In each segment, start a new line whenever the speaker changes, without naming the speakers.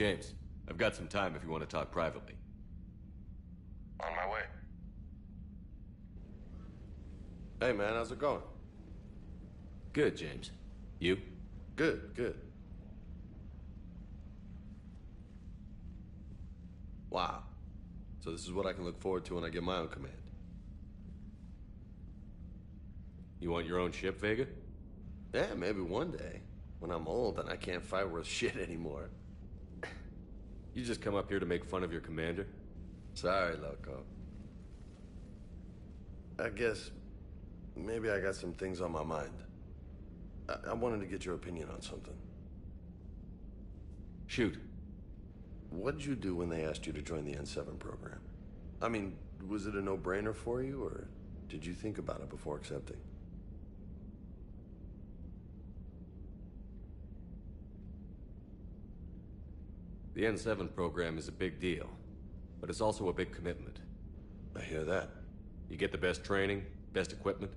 James, I've got some time if you want to talk privately.
On my way. Hey man, how's it going?
Good, James. You?
Good, good. Wow. So this is what I can look forward to when I get my own command.
You want your own ship, Vega?
Yeah, maybe one day. When I'm old and I can't fight worth shit anymore.
You just come up here to make fun of your commander?
Sorry, Loco. I guess maybe I got some things on my mind. I wanted to get your opinion on something.
Shoot.
What did you do when they asked you to join the N7 program? I mean, was it a no-brainer for you, or did you think about it before accepting?
The N7 program is a big deal, but it's also a big commitment.
I hear that.
You get the best training, best equipment,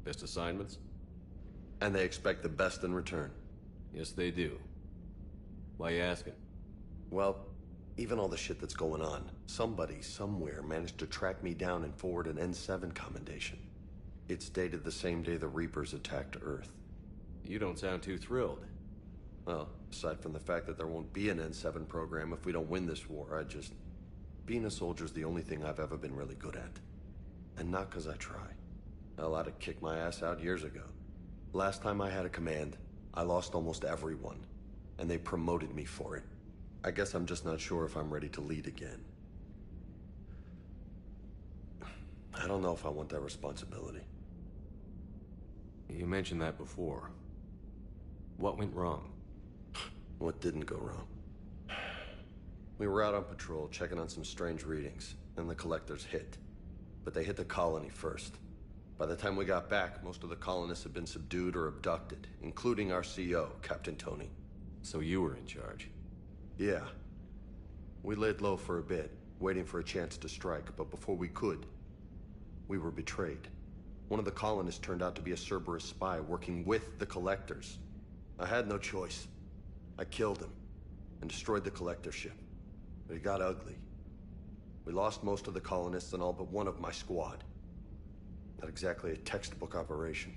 best assignments.
And they expect the best in return.
Yes, they do. Why you asking?
Well, even all the shit that's going on, somebody somewhere managed to track me down and forward an N7 commendation. It's dated the same day the Reapers attacked Earth.
You don't sound too thrilled.
Well, aside from the fact that there won't be an N7 program if we don't win this war, being a soldier's the only thing I've ever been really good at. And not because I try. Hell, I'd have kicked my ass out years ago. Last time I had a command, I lost almost everyone. And they promoted me for it. I guess I'm just not sure if I'm ready to lead again. I don't know if I want that responsibility.
You mentioned that before. What went wrong?
What didn't go wrong? We were out on patrol, checking on some strange readings, and the collectors hit. But they hit the colony first. By the time we got back, most of the colonists had been subdued or abducted, including our CO, Captain Tony.
So you were in charge?
Yeah. We laid low for a bit, waiting for a chance to strike, but before we could, we were betrayed. One of the colonists turned out to be a Cerberus spy working with the collectors. I had no choice. I killed him and destroyed the collector ship. But it got ugly. We lost most of the colonists and all but one of my squad. Not exactly a textbook operation.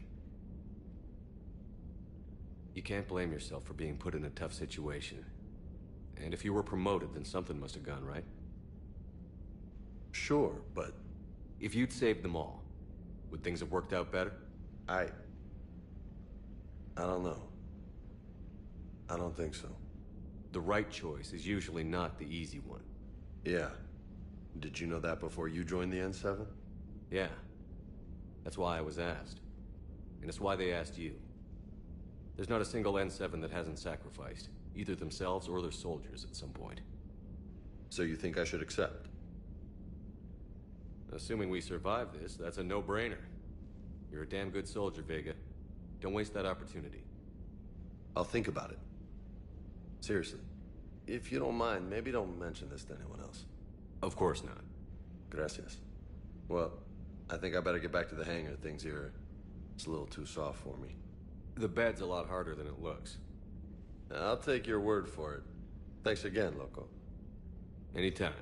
You can't blame yourself for being put in a tough situation. And if you were promoted, then something must have gone right.
Sure, but...
If you'd saved them all, would things have worked out better?
I don't know. I don't think so.
The right choice is usually not the easy one.
Yeah. Did you know that before you joined the N7?
Yeah. That's why I was asked. And it's why they asked you. There's not a single N7 that hasn't sacrificed, either themselves or their soldiers at some point.
So you think I should accept?
Assuming we survive this, that's a no-brainer. You're a damn good soldier, Vega. Don't waste that opportunity.
I'll think about it. Seriously. If you don't mind, maybe don't mention this to anyone else.
Of course not.
Gracias. Well, I think I better get back to the hangar. Things here, it's a little too soft for me.
The bed's a lot harder than it looks.
I'll take your word for it. Thanks again, Loco.
Anytime.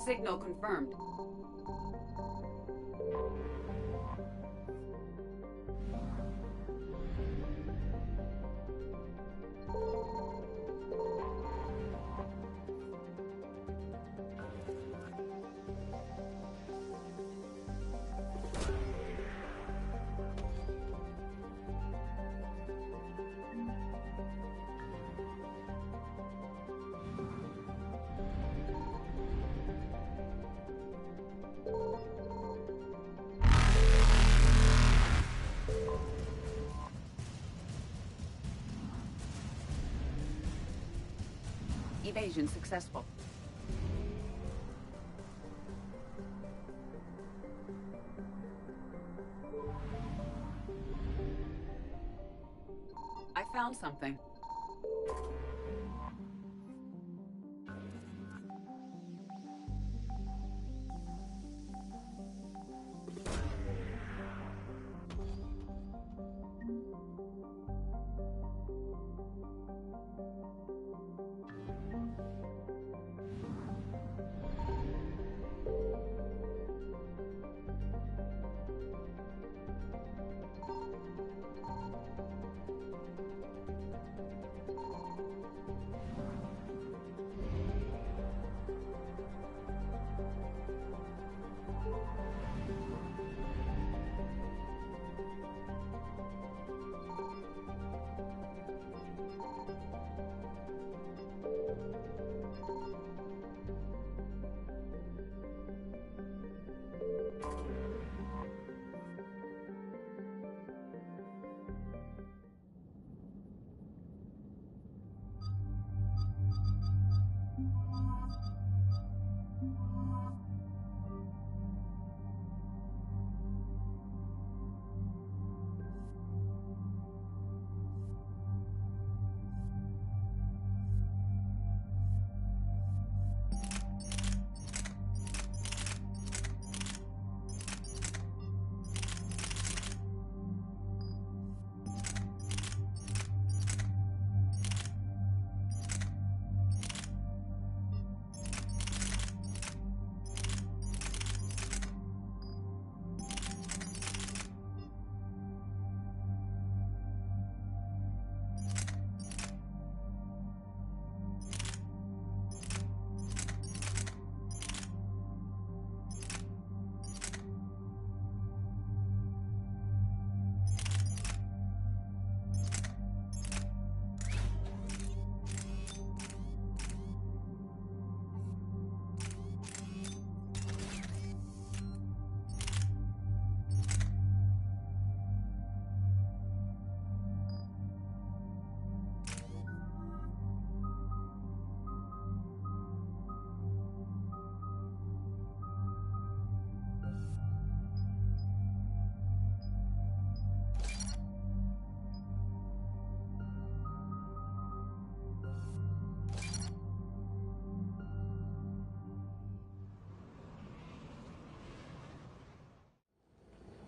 Signal confirmed. Evasion successful. I found something.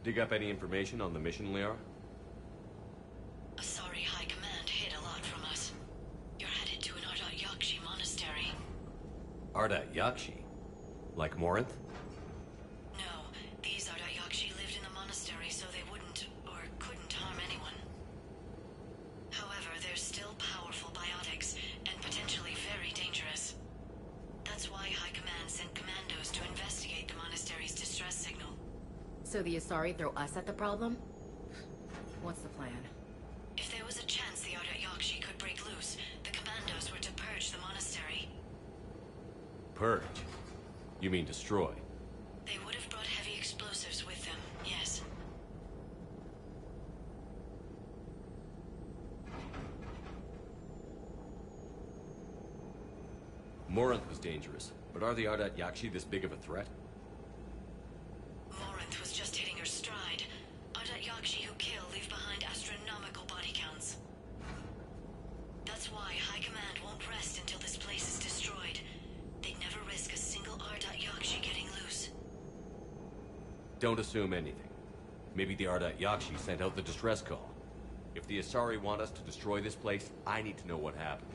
Dig up any information on the mission, Liara?
Asari High Command hid a lot from us. You're headed to an Ardat Yakshi monastery.
Ardat Yakshi? Like Morinth?
No, these Ardat Yakshi lived in the monastery so they wouldn't, or couldn't harm anyone. However, they're still powerful biotics, and potentially very dangerous. That's why High Command sent commandos to investigate the monastery's distress signal.
So the Asari throw us at the problem? What's the plan?
If there was a chance the Ardat Yakshi could break loose, the commandos were to purge the monastery.
Purge? You mean destroy?
They would have brought heavy explosives with them, yes.
Morinth was dangerous, but are the Ardat Yakshi this big of a threat?
Morinth was just hitting her stride. Ardat Yakshi who kill leave behind astronomical body counts. That's why High Command won't rest until this place is destroyed. They'd never risk a single Ardat Yakshi getting loose.
Don't assume anything. Maybe the Ardat Yakshi sent out the distress call. If the Asari want us to destroy this place, I need to know what happened.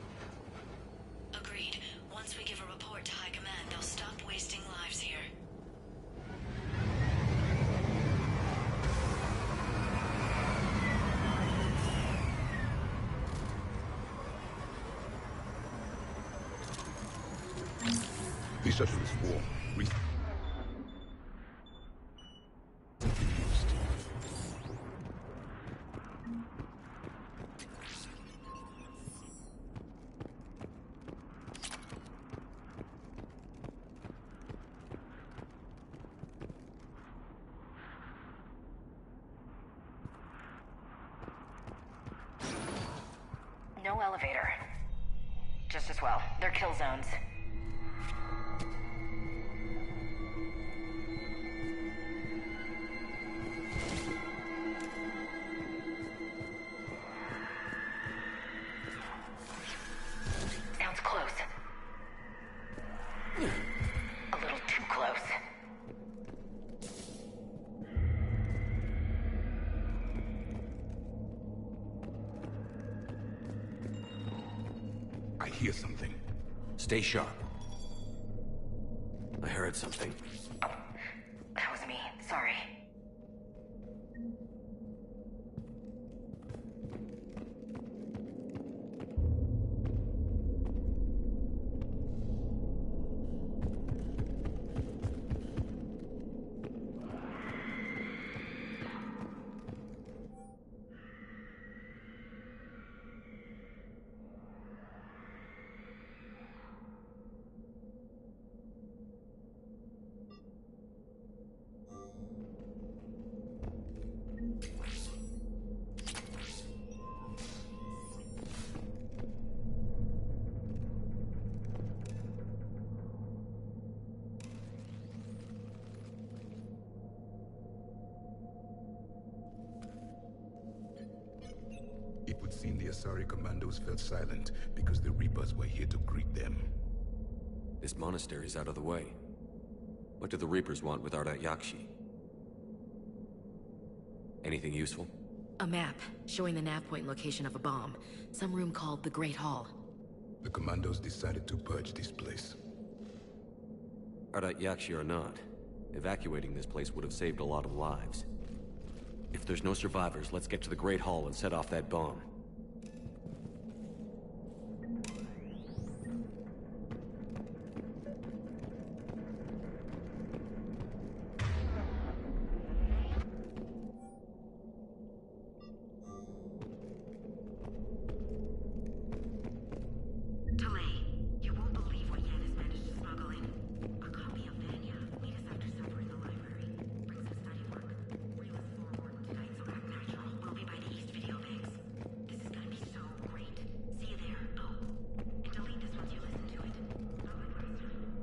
Agreed. Once we give a report to High Command, they'll stop wasting lives.
The shuttle is warm.
No elevator. Just as well. They're kill zones. Sounds close. A little too close.
I hear something.
Stay sharp. I heard something.
Oh, that was me. Sorry.
It would seem the Asari commandos fell silent because the Reapers were here to greet them.
This monastery's out of the way. What do the Reapers want with Ardat Yakshi? Anything useful?
A map showing the nav point location of a bomb. Some room called the Great Hall.
The commandos decided to purge this place.
Ardat Yakshi or not, evacuating this place would have saved a lot of lives. If there's no survivors, let's get to the Great Hall and set off that bomb.
Delay. You won't believe what Yen has managed to smuggle in. A copy of Vanya. Meet us after supper in the library. Bring some study work. Reel us forward tonight, so act natural. We'll be by the East Video Banks. This is gonna be so great. See you there. Oh, and delete this once you listen to it. Not like last time.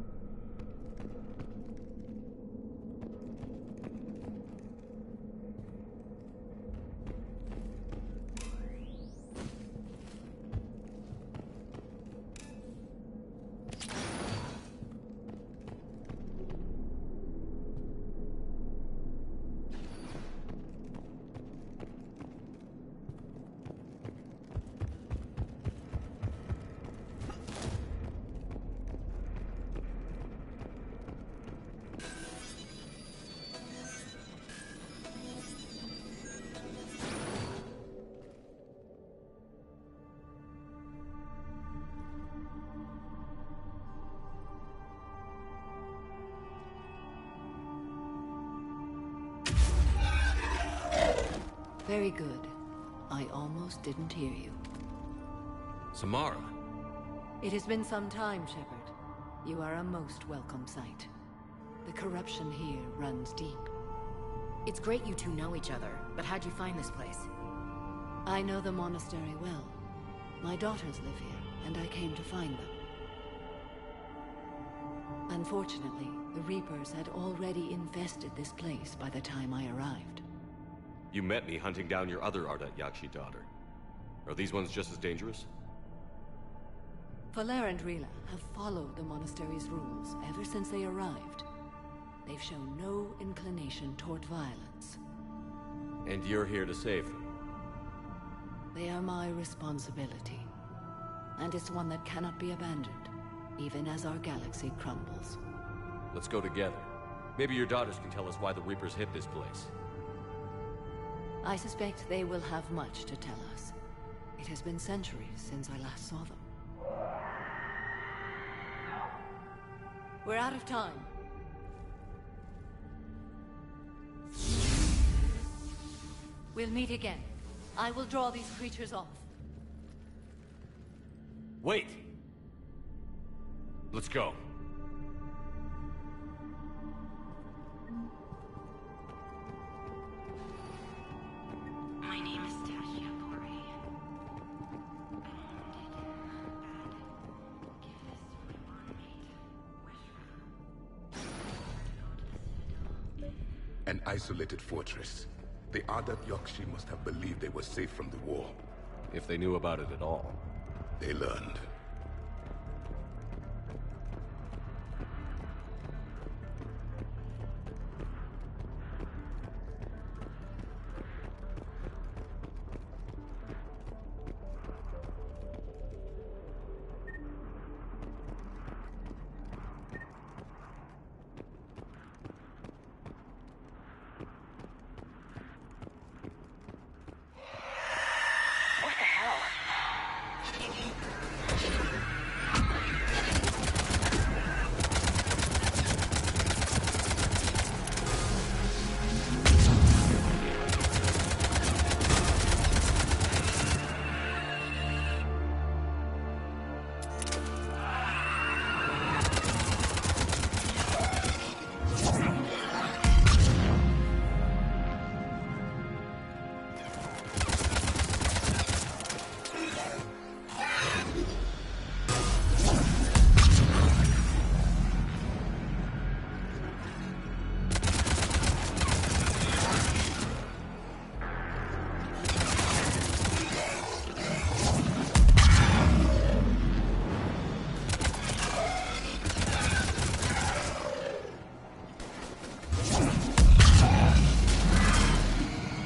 Very good. I almost didn't hear you.
Samara!
It has been some time, Shepard. You are a most welcome sight. The corruption here runs deep.
It's great you two know each other, but how'd you find this place?
I know the monastery well. My daughters live here, and I came to find them. Unfortunately, the Reapers had already infested this place by the time I arrived.
You met me hunting down your other Ardat Yakshi daughter. Are these ones just as dangerous?
Falere and Rila have followed the monastery's rules ever since they arrived. They've shown no inclination toward violence.
And you're here to save them?
They are my responsibility. And it's one that cannot be abandoned, even as our galaxy crumbles.
Let's go together. Maybe your daughters can tell us why the Reapers hit this place.
I suspect they will have much to tell us. It has been centuries since I last saw them. We're out of time. We'll meet again. I will draw these creatures off.
Wait! Let's go.
My name is Tasha Bori.
An isolated fortress. The Ardat Yakshi must have believed they were safe from the war.
If they knew about it at all.
They learned.
What the hell?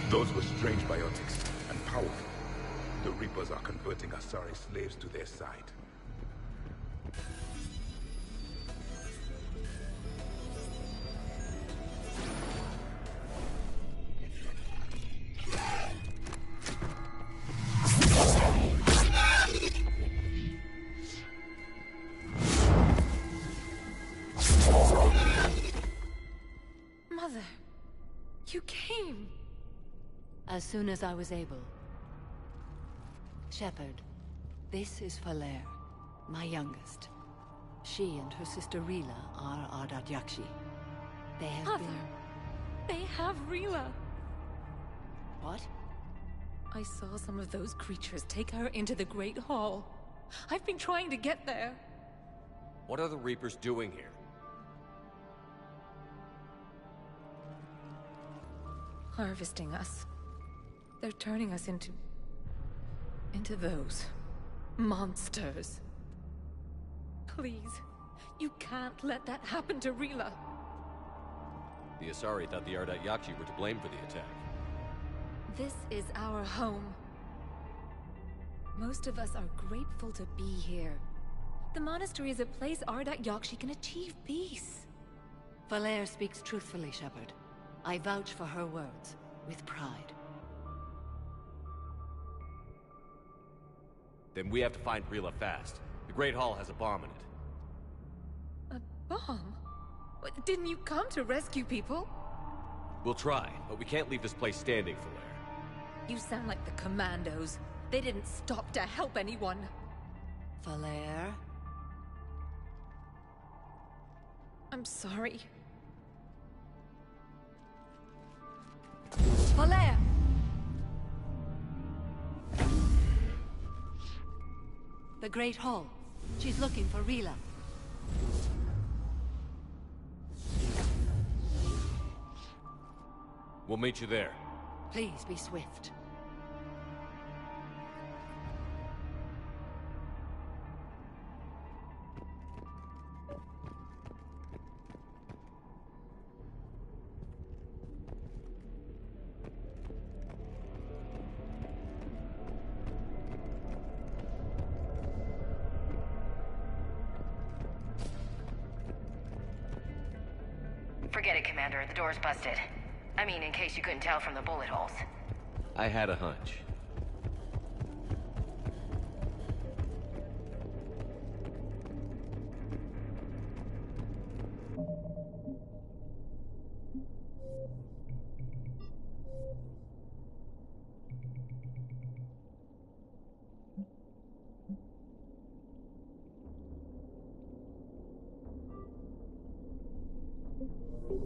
Those were strange biotics, and powerful. The Reapers are converting Asari slaves to their side.
Mother, you came.
As soon as I was able. Shepard, this is Falere, my youngest. She and her sister Rila are Ardat Yakshi. They have
Mother,
been...
they have Rila.
What?
I saw some of those creatures take her into the Great Hall. I've been trying to get there.
What are the Reapers doing here?
Harvesting us. They're turning us into those monsters. Please, you can't let that happen to Rila.
The Asari thought the Ardat Yakshi were to blame for the attack.
This is our home. Most of us are grateful to be here. The monastery is a place Ardat Yakshi can achieve peace.
Falere speaks truthfully, Shepard. I vouch for her words, with pride.
Then we have to find Rila fast. The Great Hall has a bomb in it.
A bomb? What, didn't you come to rescue people?
We'll try, but we can't leave this place standing, Falere.
You sound like the Commandos. They didn't stop to help anyone.
Falere?
I'm sorry.
Falere! The Great Hall. She's looking for Rila.
We'll meet you there.
Please be swift.
Forget it, Commander. The door's busted. I mean, in case you couldn't tell from the bullet holes.
I had a hunch.
Jethro,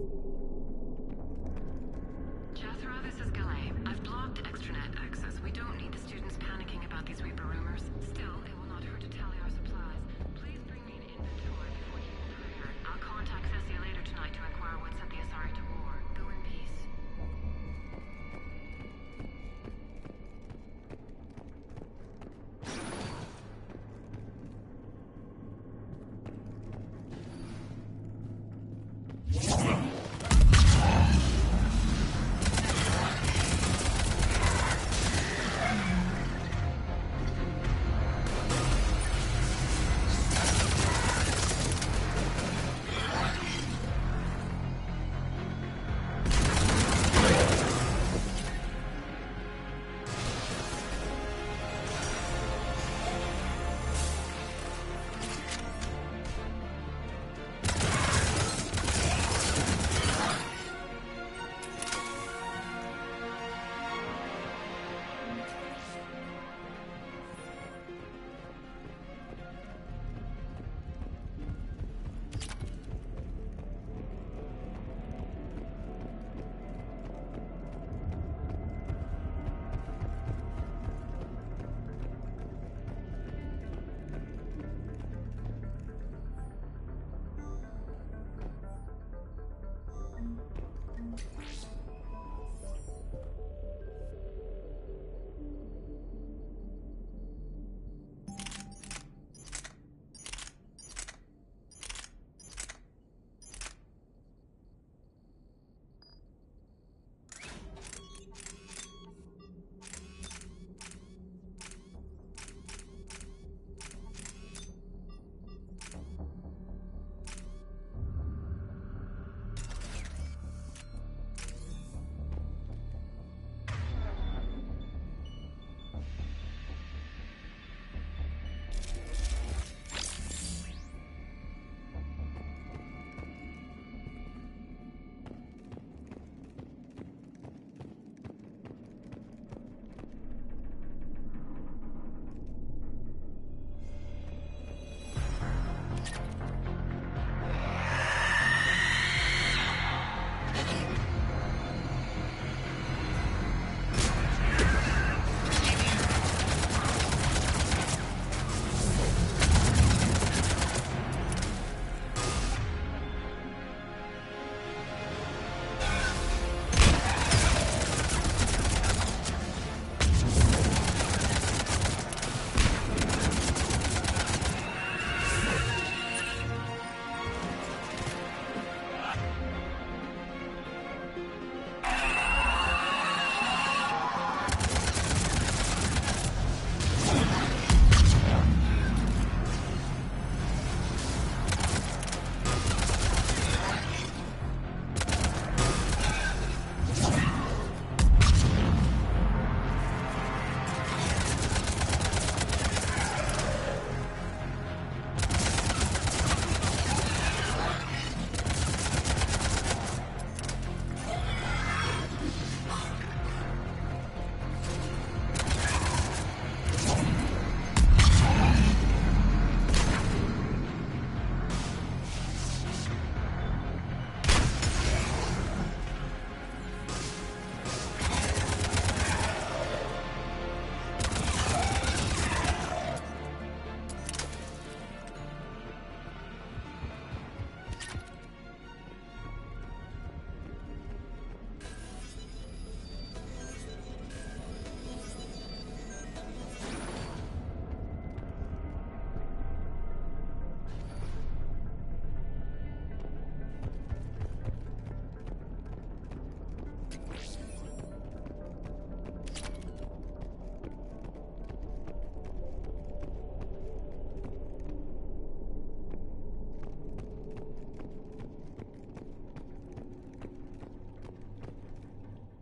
this is Galay. I've blocked extranet access. We don't need the students panicking about these Reaper rumors. Still, it will not hurt to tally our supplies. Please bring me an inventory before you leave here. I'll contact Cessia later tonight to inquire what sent the Asari to war. Go in peace.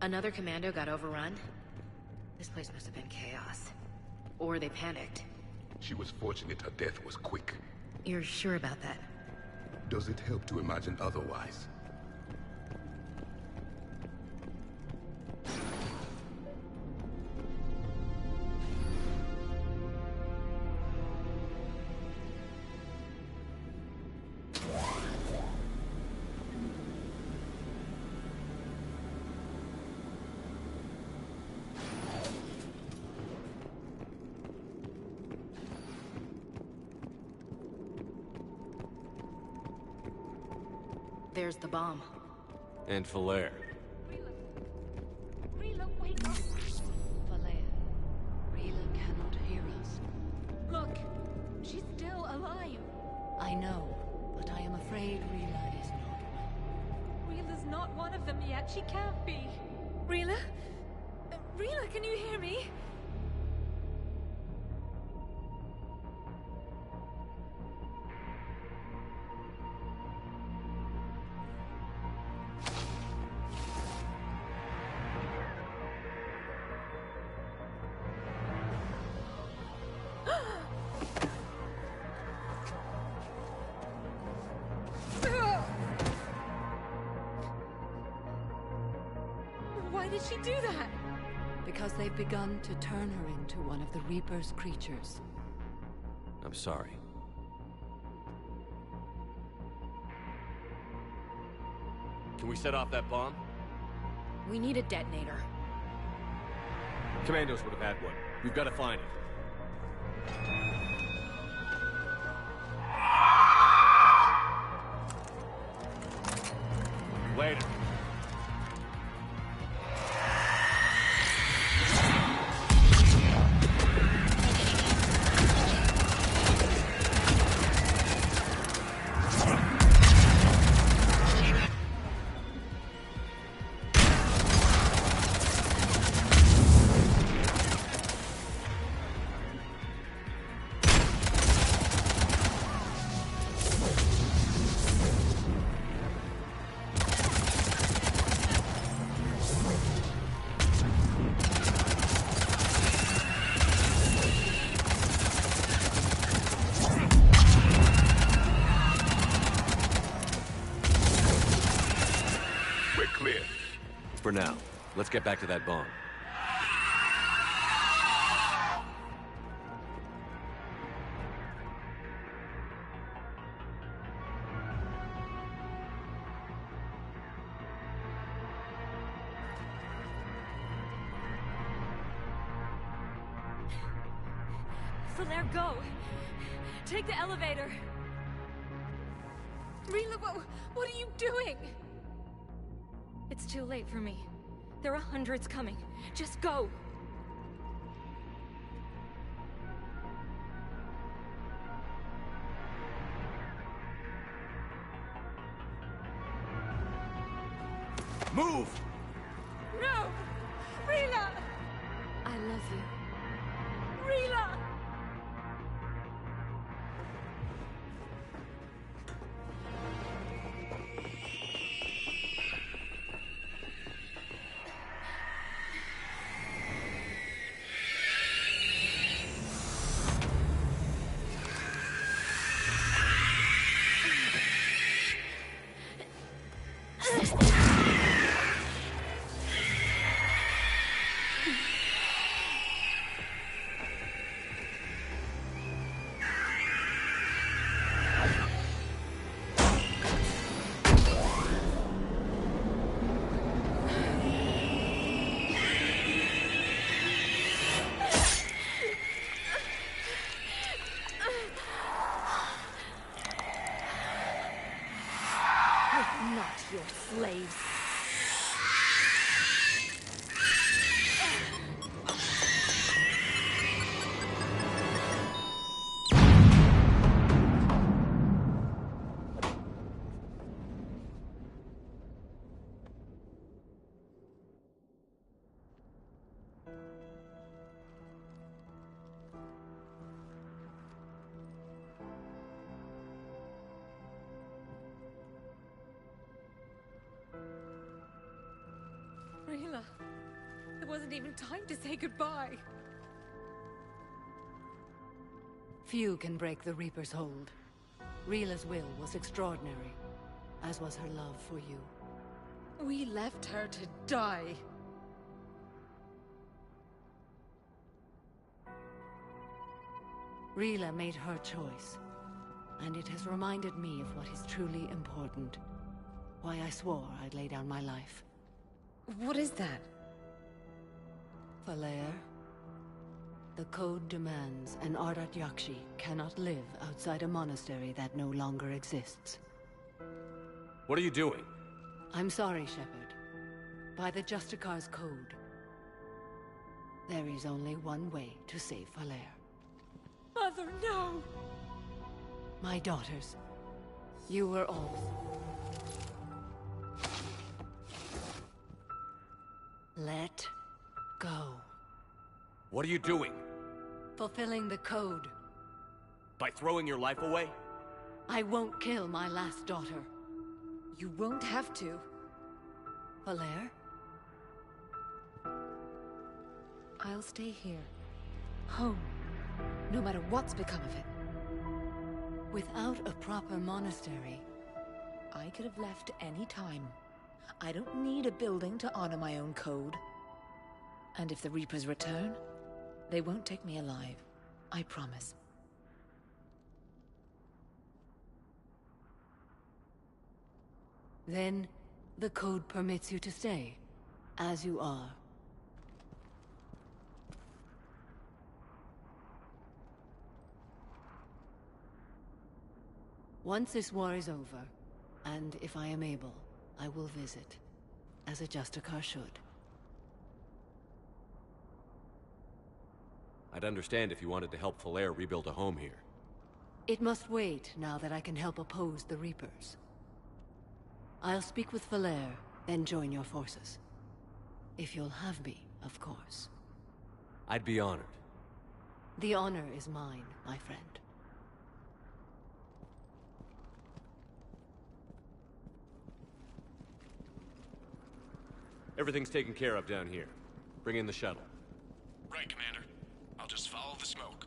Another commando got overrun? This place must have been chaos. Or they panicked.
She was fortunate her death was quick.
You're sure about that?
Does it help to imagine otherwise?
There's the bomb.
And Falere.
Rila, wake up!
Falea, Rila cannot hear us.
Look, she's still alive.
I know, but I am afraid Rila is not one.
Rila's not one of them yet. She can't be. Rila? Rila, can you hear me? Why did she do that?
Because they've begun to turn her into one of the Reaper's creatures.
I'm sorry. Can we set off that bomb?
We need a detonator.
Commandos would have had one. We've got to find it. Later. For now, let's get back to that bomb.
Falere, go! Take the elevator! Rila, what are you doing? It's too late for me. There are hundreds coming. Just go!
Move!
No! Rila! I love you. Rila! Not your slaves. Rila, it wasn't even time to say goodbye.
Few can break the Reaper's hold. Rila's will was extraordinary, as was her love for you.
We left her to die.
Rila made her choice, and it has reminded me of what is truly important. Why I swore I'd lay down my life.
What is that?
Falere, the code demands an Ardat Yakshi cannot live outside a monastery that no longer exists.
What are you doing?
I'm sorry, Shepard. By the Justicar's code, there is only one way to save Falere.
Mother, no!
My daughters, you were all. Let go.
What are you doing?
Fulfilling the code.
By throwing your life away?
I won't kill my last daughter.
You won't have to.
Falere?
I'll stay here. Home. No matter what's become of it.
Without a proper monastery,
I could have left any time. I don't need a building to honor my own code. And if the Reapers return, they won't take me alive. I promise.
then the code permits you to stay, as you are. Once this war is over, and if I am able, I will visit, as a Justicar should.
I'd understand if you wanted to help Falere rebuild a home here.
It must wait now that I can help oppose the Reapers. I'll speak with Falere, then join your forces. If you'll have me, of course.
I'd be honored.
The honor is mine, my friend.
Everything's taken care of down here. Bring in the shuttle.
Right, Commander. I'll just follow the smoke.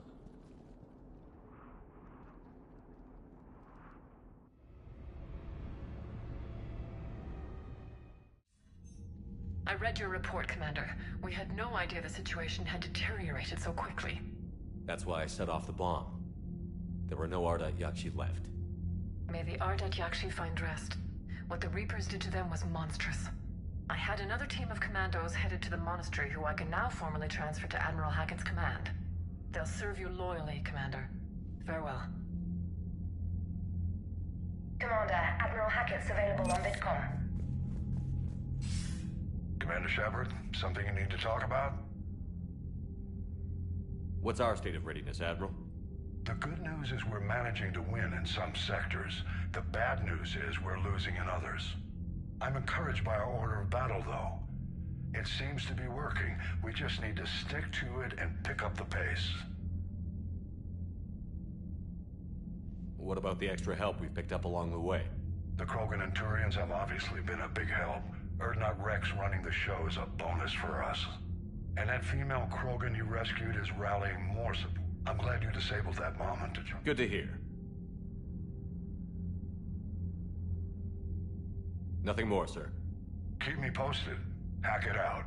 I read your report, Commander. We had no idea the situation had deteriorated so quickly.
That's why I set off the bomb. There were no Ardat Yakshi left.
May the Ardat Yakshi find rest. What the Reapers did to them was monstrous. I had another team of commandos headed to the monastery who I can now formally transfer to Admiral Hackett's command. They'll serve you loyally, Commander. Farewell.
Commander, Admiral Hackett's available on VidCom.
Commander Shepard, something you need to talk about?
What's our state of readiness, Admiral?
The good news is we're managing to win in some sectors. The bad news is we're losing in others. I'm encouraged by our order of battle, though. It seems to be working. We just need to stick to it and pick up the pace.
What about the extra help we've picked up along the way?
The Krogan and Turians have obviously been a big help. Urdnot Rex running the show is a bonus for us. And that female Krogan you rescued is rallying more support. I'm glad you disabled that moment to jump.
Good to hear. Nothing more, sir.
Keep me posted. Hackett out.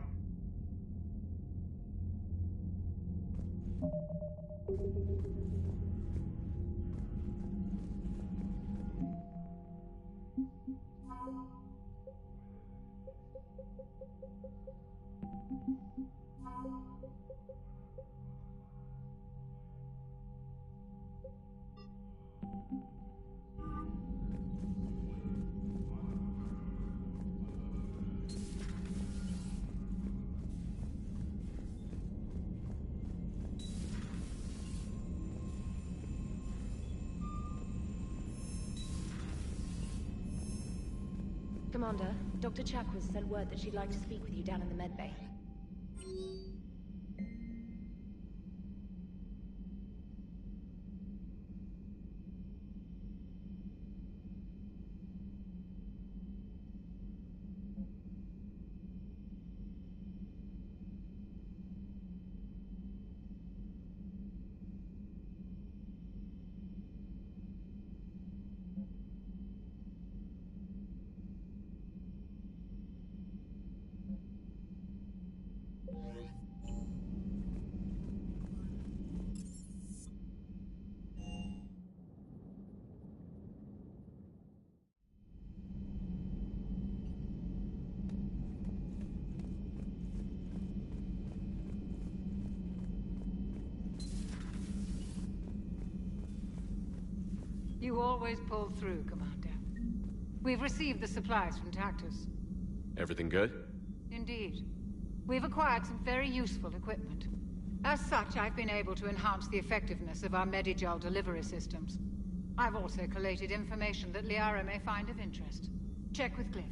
Commander, Dr. Chakwas sent word that she'd like to speak with you down in the medbay.
You always pull through, Commander. We've received the supplies from Tactus.
Everything good?
Indeed. We've acquired some very useful equipment. As such, I've been able to enhance the effectiveness of our Medigel delivery systems. I've also collated information that Liara may find of interest. Check with Glyph.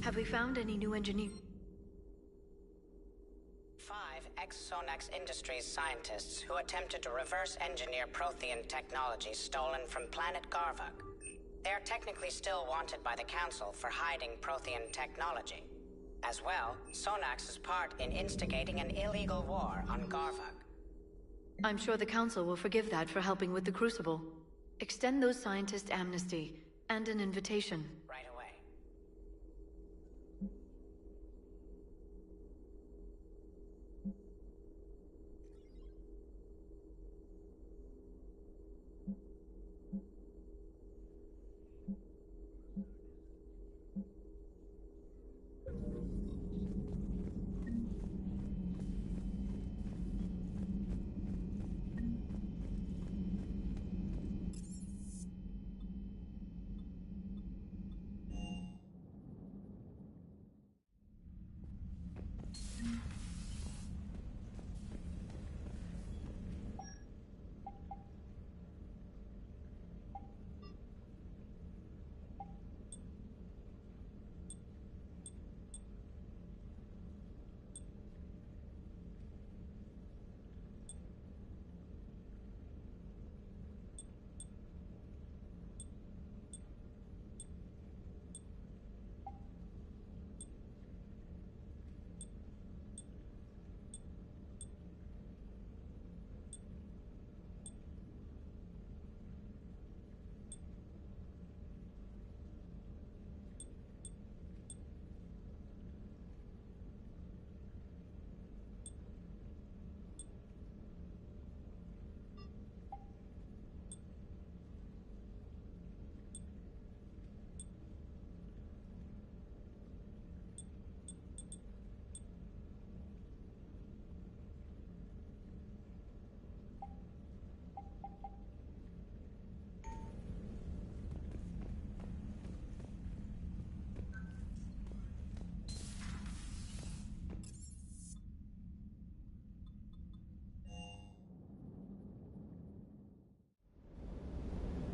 Have we found any new engineer?
5 ex-Sonax Industries scientists who attempted to reverse engineer Prothean technology stolen from planet Garvug. They are technically still wanted by the Council for hiding Prothean technology. As well, Sonax's part in instigating an illegal war on Garvug.
I'm sure the Council will forgive that for helping with the Crucible. Extend those scientists amnesty and an invitation.
Right away.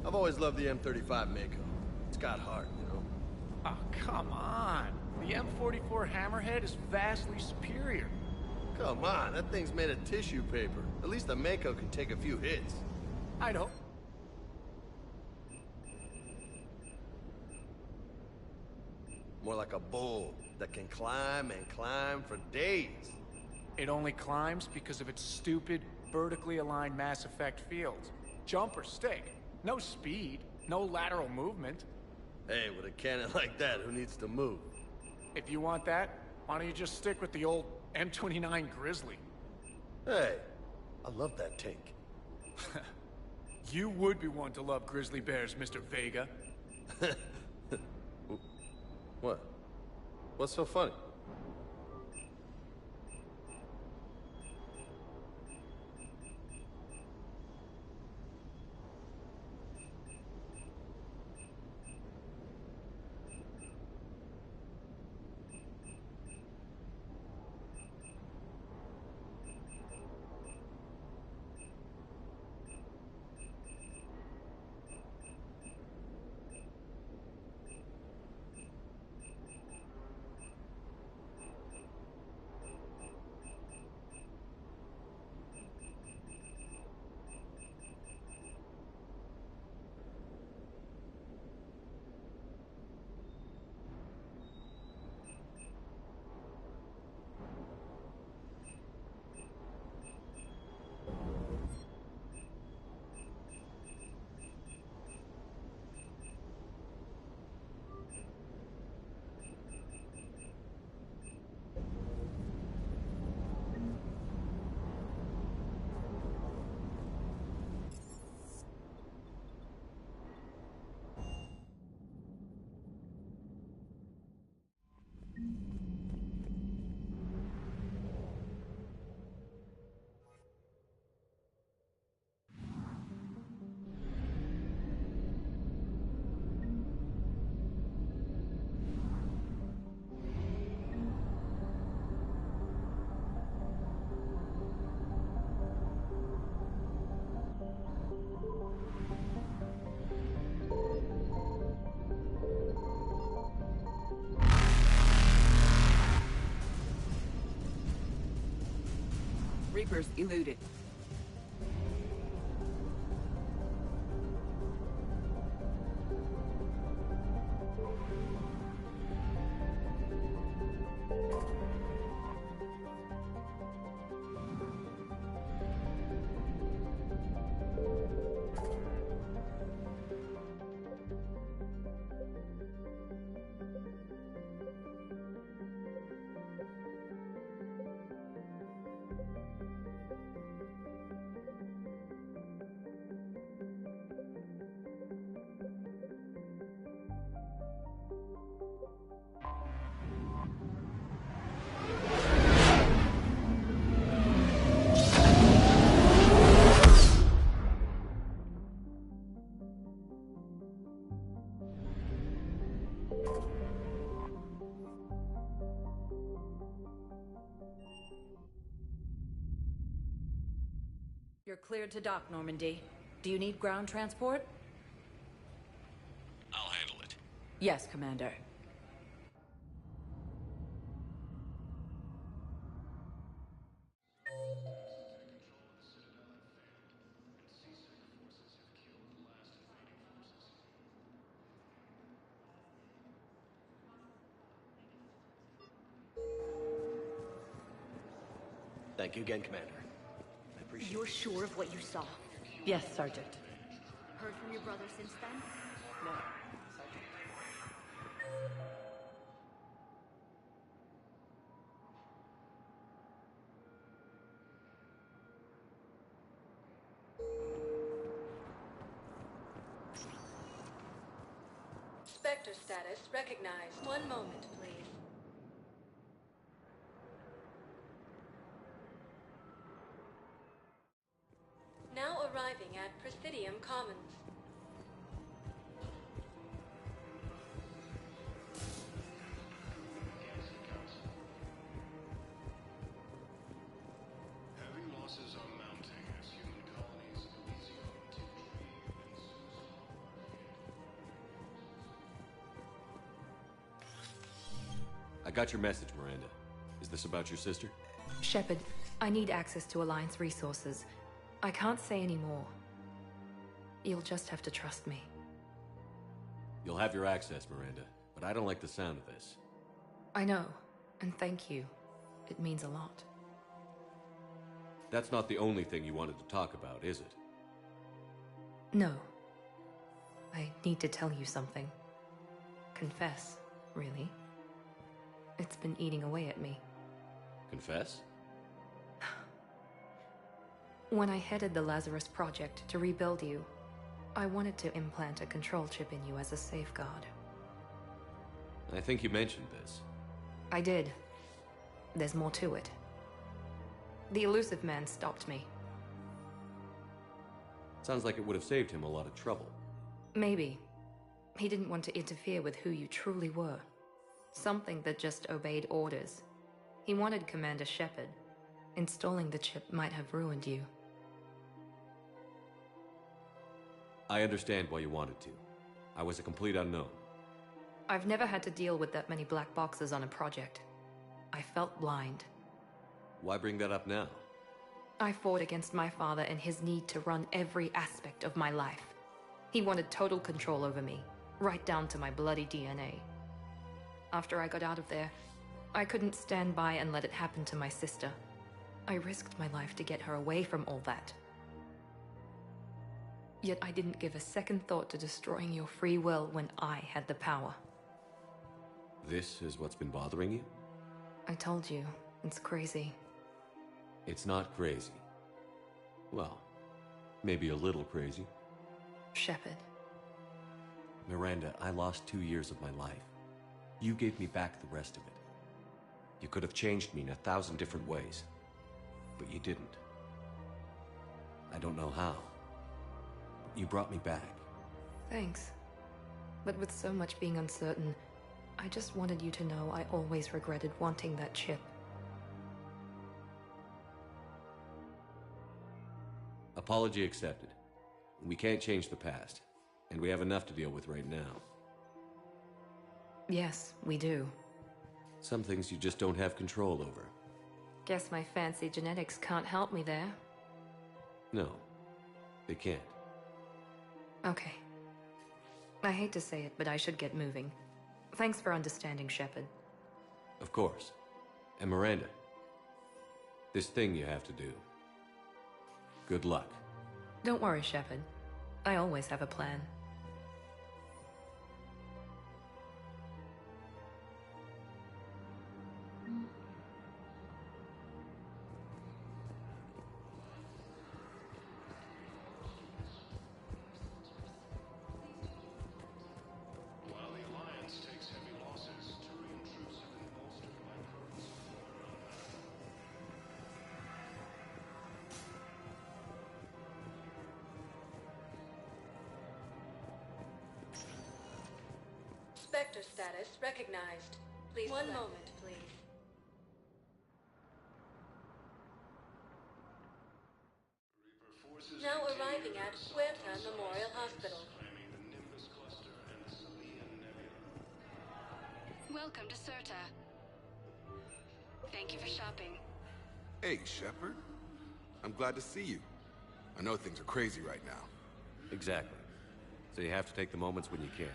I've always loved the M35 Mako. It's got heart, you know?
Oh, come on. The M44 Hammerhead is vastly superior.
Come on, that thing's made of tissue paper. At least the Mako can take a few hits.
I know.
More like a bull that can climb and climb for days.
It only climbs because of its stupid, vertically aligned Mass Effect fields. Jump or stick. No speed, no lateral movement.
Hey, with a cannon like that, who needs to move?
If you want that, why don't you just stick with the old M29 Grizzly?
Hey, I love that tank.
You would be one to love grizzly bears, Mr. Vega.
What? What's so funny?
Reapers eluded.
You're cleared to dock, Normandy. Do you need ground transport?
I'll handle it.
Yes, Commander.
Thank you again, Commander. I appreciate
You're sure of what you saw?
Yes, Sergeant.
Heard from your brother since then?
No.
Spectre status recognized. One moment, please. Now arriving at Presidium Commons.
Heavy losses are mounting as human colonies of Elysium
I got your message, Miranda. Is this about your sister?
Shepard, I need access to Alliance resources. I can't say any more. You'll just have to trust me.
You'll have your access, Miranda, but I don't like the sound of this.
I know, and thank you. It means a lot.
That's not the only thing you wanted to talk about, is it?
No. I need to tell you something. Confess, really. It's been eating away at me.
Confess?
When I headed the Lazarus Project to rebuild you, I wanted to implant a control chip in you as a safeguard.
I think you mentioned this.
I did. There's more to it. The Illusive Man stopped me.
Sounds like it would have saved him a lot of trouble.
Maybe. He didn't want to interfere with who you truly were. Something that just obeyed orders. He wanted Commander Shepard. Installing the chip might have ruined you.
I understand why you wanted to. I was a complete unknown.
I've never had to deal with that many black boxes on a project. I felt blind.
Why bring that up now?
I fought against my father and his need to run every aspect of my life. He wanted total control over me, right down to my bloody DNA. After I got out of there, I couldn't stand by and let it happen to my sister. I risked my life to get her away from all that. Yet I didn't give a second thought to destroying your free will when I had the power.
This is what's been bothering you?
I told you, it's crazy.
It's not crazy. Well, maybe a little crazy.
Shepard.
Miranda, I lost 2 years of my life. You gave me back the rest of it. You could have changed me in 1,000 different ways, but you didn't. I don't know how. You brought me back.
Thanks. But with so much being uncertain, I just wanted you to know I always regretted wanting that chip.
Apology accepted. We can't change the past, and we have enough to deal with right now.
Yes, we do.
Some things you just don't have control over.
Guess my fancy genetics can't help me there.
No, they can't.
Okay. I hate to say it, but I should get moving. Thanks for understanding, Shepard.
Of course. And Miranda, this thing you have to do. Good luck.
Don't worry, Shepard. I always have a plan.
Spectre status recognized. Please. One moment, please. Now arriving at Huerta Memorial Hospital.
Welcome to Certa. Thank you for shopping.
Hey, Shepard. I'm glad to see you. I know things are crazy right now.
Exactly. So you have to take the moments when you can.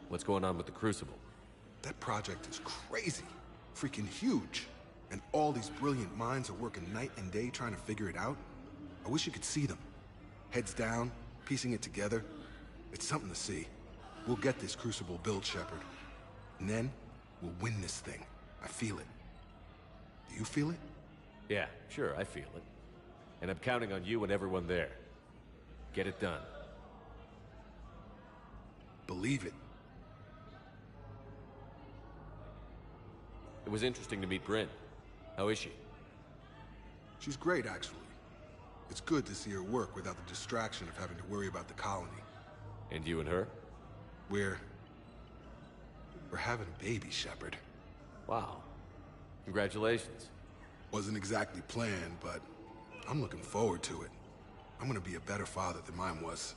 What's going on with the Crucible?
That project is crazy. Freaking huge. And all these brilliant minds are working night and day trying to figure it out. I wish you could see them. Heads down, piecing it together. It's something to see. We'll get this Crucible built, Shepard. And then, we'll win this thing. I feel it. Do you feel it?
Yeah, sure, I feel it. And I'm counting on you and everyone there. Get it done.
Believe it.
It was interesting to meet Bryn. How is she?
She's great, actually. It's good to see her work without the distraction of having to worry about the colony.
And you and her?
We're having a baby, Shepard.
Wow. Congratulations.
Wasn't exactly planned, but I'm looking forward to it. I'm gonna be a better father than mine was.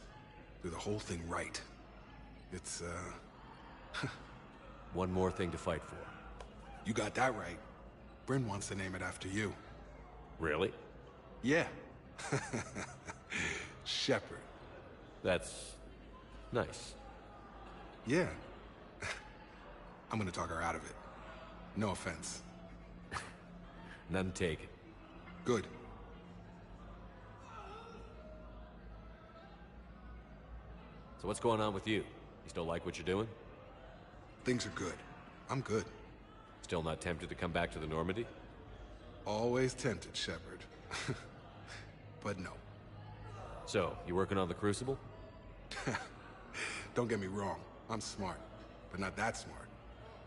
Do the whole thing right. It's,
One more thing to fight for.
You got that right. Bryn wants to name it after you.
Really?
Yeah. Shepard.
That's nice.
Yeah. I'm gonna talk her out of it. No offense.
None taken.
Good.
So what's going on with you? You still like what you're doing?
Things are good. I'm good.
Still not tempted to come back to the Normandy?
Always tempted, Shepard. But no.
So, you working on the Crucible?
Don't get me wrong. I'm smart. But not that smart.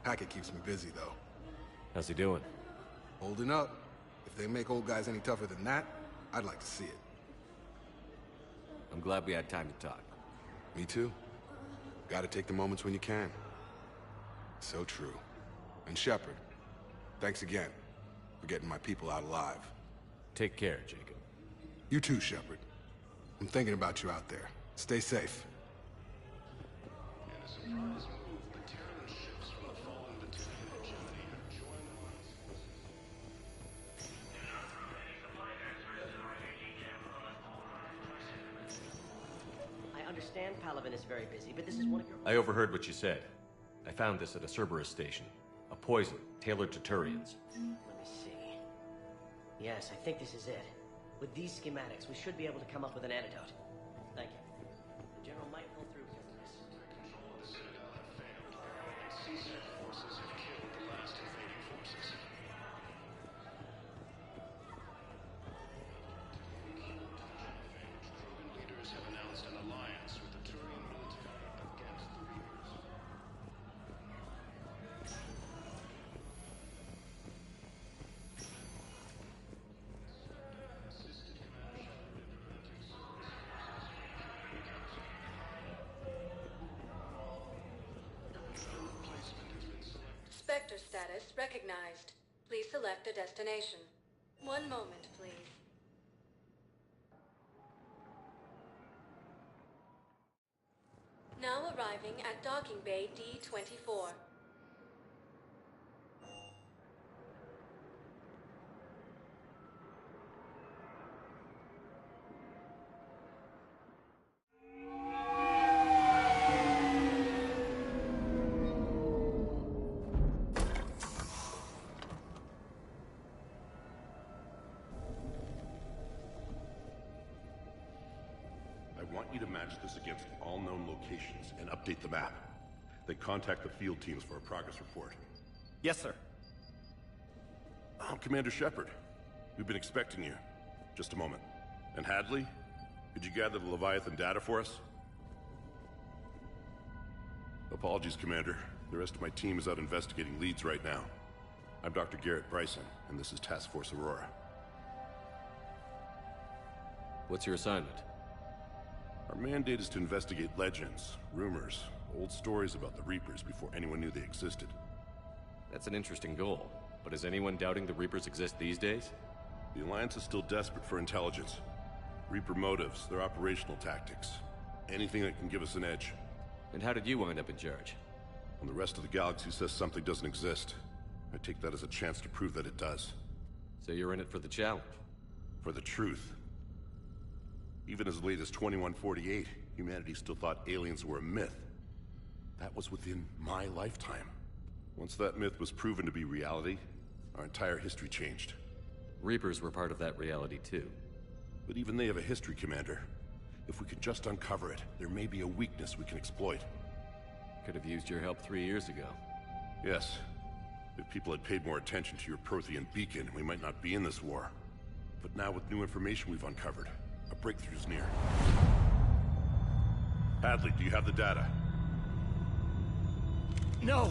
Hackett keeps me busy, though.
How's he doing?
Holding up. If they make old guys any tougher than that, I'd like to see it.
I'm glad we had time to talk.
Me too. Gotta take the moments when you can. So true. And Shepard, thanks again for getting my people out alive.
Take care, Jacob.
You too, Shepard. I'm thinking about you out there. Stay safe.
I understand Palaven is very busy, but this is one of your...
I overheard what you said. I found this at a Cerberus station. A poison tailored to Turians.
Let me see. Yes, I think this is it. With these schematics, we should be able to come up with an antidote. Thank you. The General might pull through here with this.
Control of the Citadel have failed, and CSEC forces have killed the last invading forces. Krogan leaders have announced an alliance with the Turian military against the Reapers.
Spectre status recognized. Please select a destination. One moment, please. Now arriving at Docking Bay D-24.
want you to match this against all known locations and update the map. Then contact the field teams for a progress report.
Yes, sir.
I'm Commander Shepard. We've been expecting you. Just a moment. And Hadley, could you gather the Leviathan data for us? Apologies, Commander. The rest of my team is out investigating leads right now. I'm Dr. Garrett Bryson, and this is Task Force Aurora.
What's your assignment?
Our mandate is to investigate legends, rumors, old stories about the Reapers before anyone knew they existed.
That's an interesting goal, but is anyone doubting the Reapers exist these days?
The Alliance is still desperate for intelligence. Reaper motives, their operational tactics. Anything that can give us an edge.
And how did you wind up in charge?
When the rest of the galaxy says something doesn't exist, I take that as a chance to prove that it does.
So you're in it for the challenge?
For the truth. Even as late as 2148, humanity still thought aliens were a myth. That was within my lifetime. Once that myth was proven to be reality, our entire history changed.
Reapers were part of that reality too.
But even they have a history, Commander. If we could just uncover it, there may be a weakness we can exploit.
Could have used your help 3 years ago.
Yes. If people had paid more attention to your Prothean beacon, we might not be in this war. But now with new information we've uncovered, a breakthrough's near. Hadley, do you have the data?
No!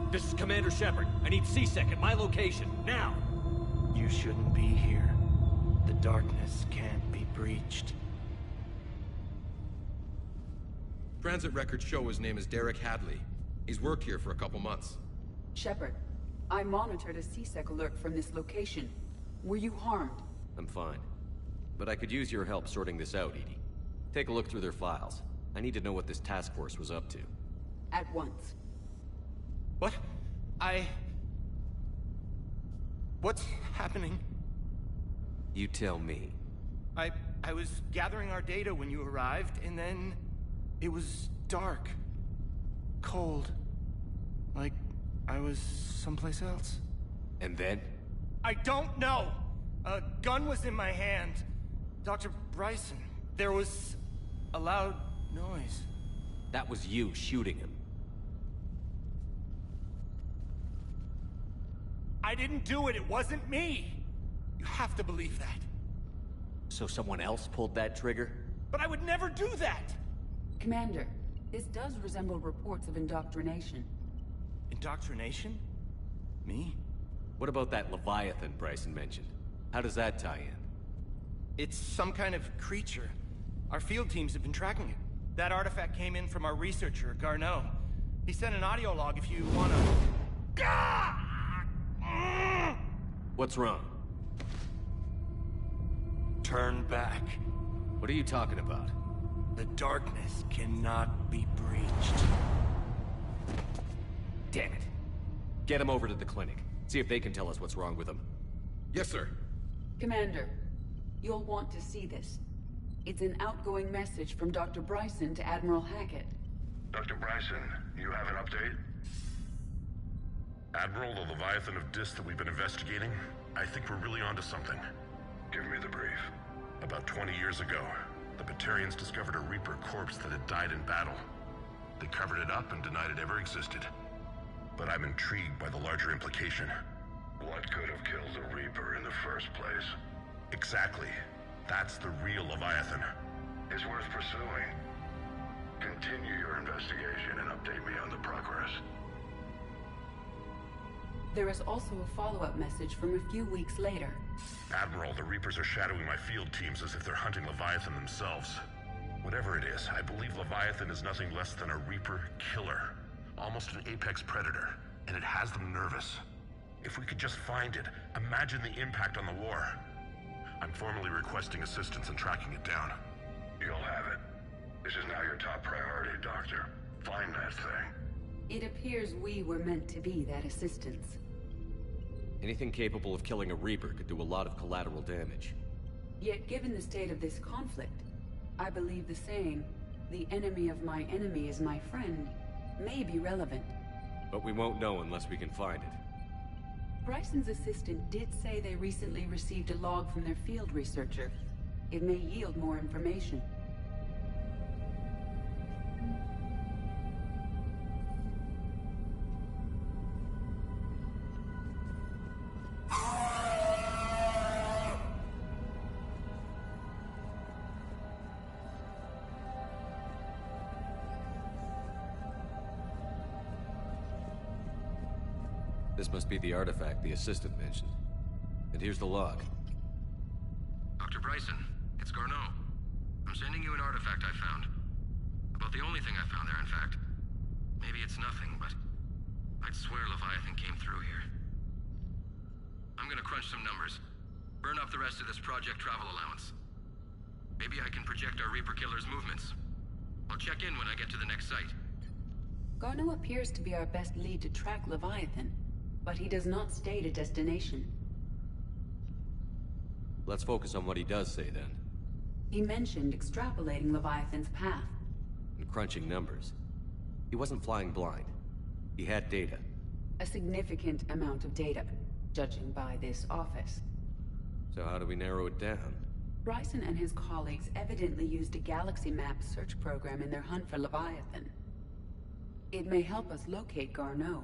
This is Commander Shepard. I need C-Sec at my location, now!
You shouldn't be here. The darkness can't be breached.
Transit records show his name is Derek Hadley. He's worked here for a couple months.
Shepard, I monitored a C-Sec alert from this location. Were you harmed?
I'm fine. But I could use your help sorting this out, EDI. Take a look through their files. I need to know what this task force was up to.
At once.
What? What's happening?
You tell me.
I was gathering our data when you arrived, and then it was dark. Cold. Like I was someplace else.
And then?
I don't know! A gun was in my hand. Dr. Bryson, there was a loud noise.
That was you shooting him.
I didn't do it, it wasn't me! You have to believe that.
So someone else pulled that trigger?
But I would never do that!
Commander, this does resemble reports of indoctrination.
Indoctrination? Me?
What about that Leviathan Bryson mentioned? How does that tie in?
It's some kind of creature. Our field teams have been tracking it. That artifact came in from our researcher, Garneau. He sent an audio log if you wanna...
What's wrong?
Turn back.
What are you talking about?
The darkness cannot be breached.
Damn it. Get him over to the clinic. See if they can tell us what's wrong with him.
Yes, sir.
Commander, you'll want to see this. It's an outgoing message from Dr. Bryson to Admiral Hackett.
Dr. Bryson, you have an update?
Admiral, the Leviathan of Dis that we've been investigating, I think we're really onto something.
Give me the brief.
About 20 years ago, the Batarians discovered a Reaper corpse that had died in battle. They covered it up and denied it ever existed. But I'm intrigued by the larger implication.
What could have killed the Reaper in the first place?
Exactly. That's the real Leviathan.
It's worth pursuing. Continue your investigation and update me on the progress.
There is also a follow-up message from a few weeks later.
Admiral, the Reapers are shadowing my field teams as if they're hunting Leviathan themselves. Whatever it is, I believe Leviathan is nothing less than a Reaper killer. Almost an apex predator, and it has them nervous. If we could just find it, imagine the impact on the war. I'm formally requesting assistance in tracking it down.
You'll have it. This is now your top priority, Doctor. Find that thing.
It appears we were meant to be that assistance.
Anything capable of killing a Reaper could do a lot of collateral damage.
Yet given the state of this conflict, I believe the saying, "The enemy of my enemy is my friend," may be relevant.
But we won't know unless we can find it.
Bryson's assistant did say they recently received a log from their field researcher. It may yield more information.
This must be the artifact the assistant mentioned. And here's the log.
Dr. Bryson, it's Garneau. I'm sending you an artifact I found. About the only thing I found there, in fact. Maybe it's nothing, but I'd swear Leviathan came through here. I'm gonna crunch some numbers. Burn up the rest of this project travel allowance. Maybe I can project our Reaper Killer's movements. I'll check in when I get to the next site.
Garneau appears to be our best lead to track Leviathan, but he does not state a destination.
Let's focus on what he does say, then.
He mentioned extrapolating Leviathan's path.
And crunching numbers. He wasn't flying blind. He had data.
A significant amount of data, judging by this office.
So how do we narrow it down?
Bryson and his colleagues evidently used a galaxy map search program in their hunt for Leviathan. It may help us locate Garneau.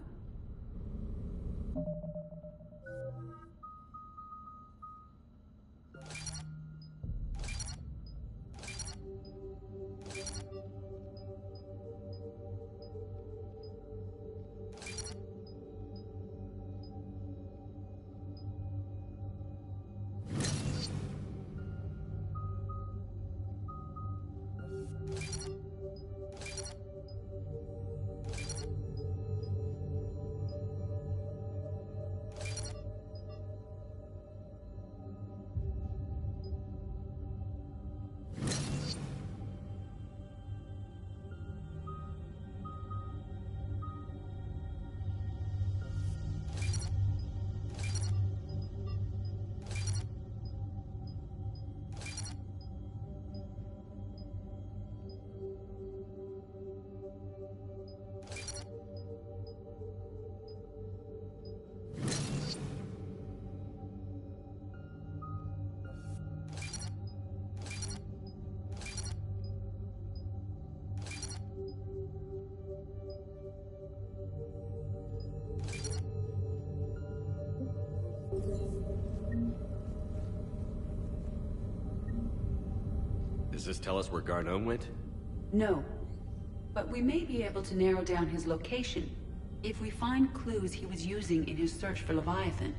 Does this tell us where Garneau went?
No. But we may be able to narrow down his location if we find clues he was using in his search for Leviathan.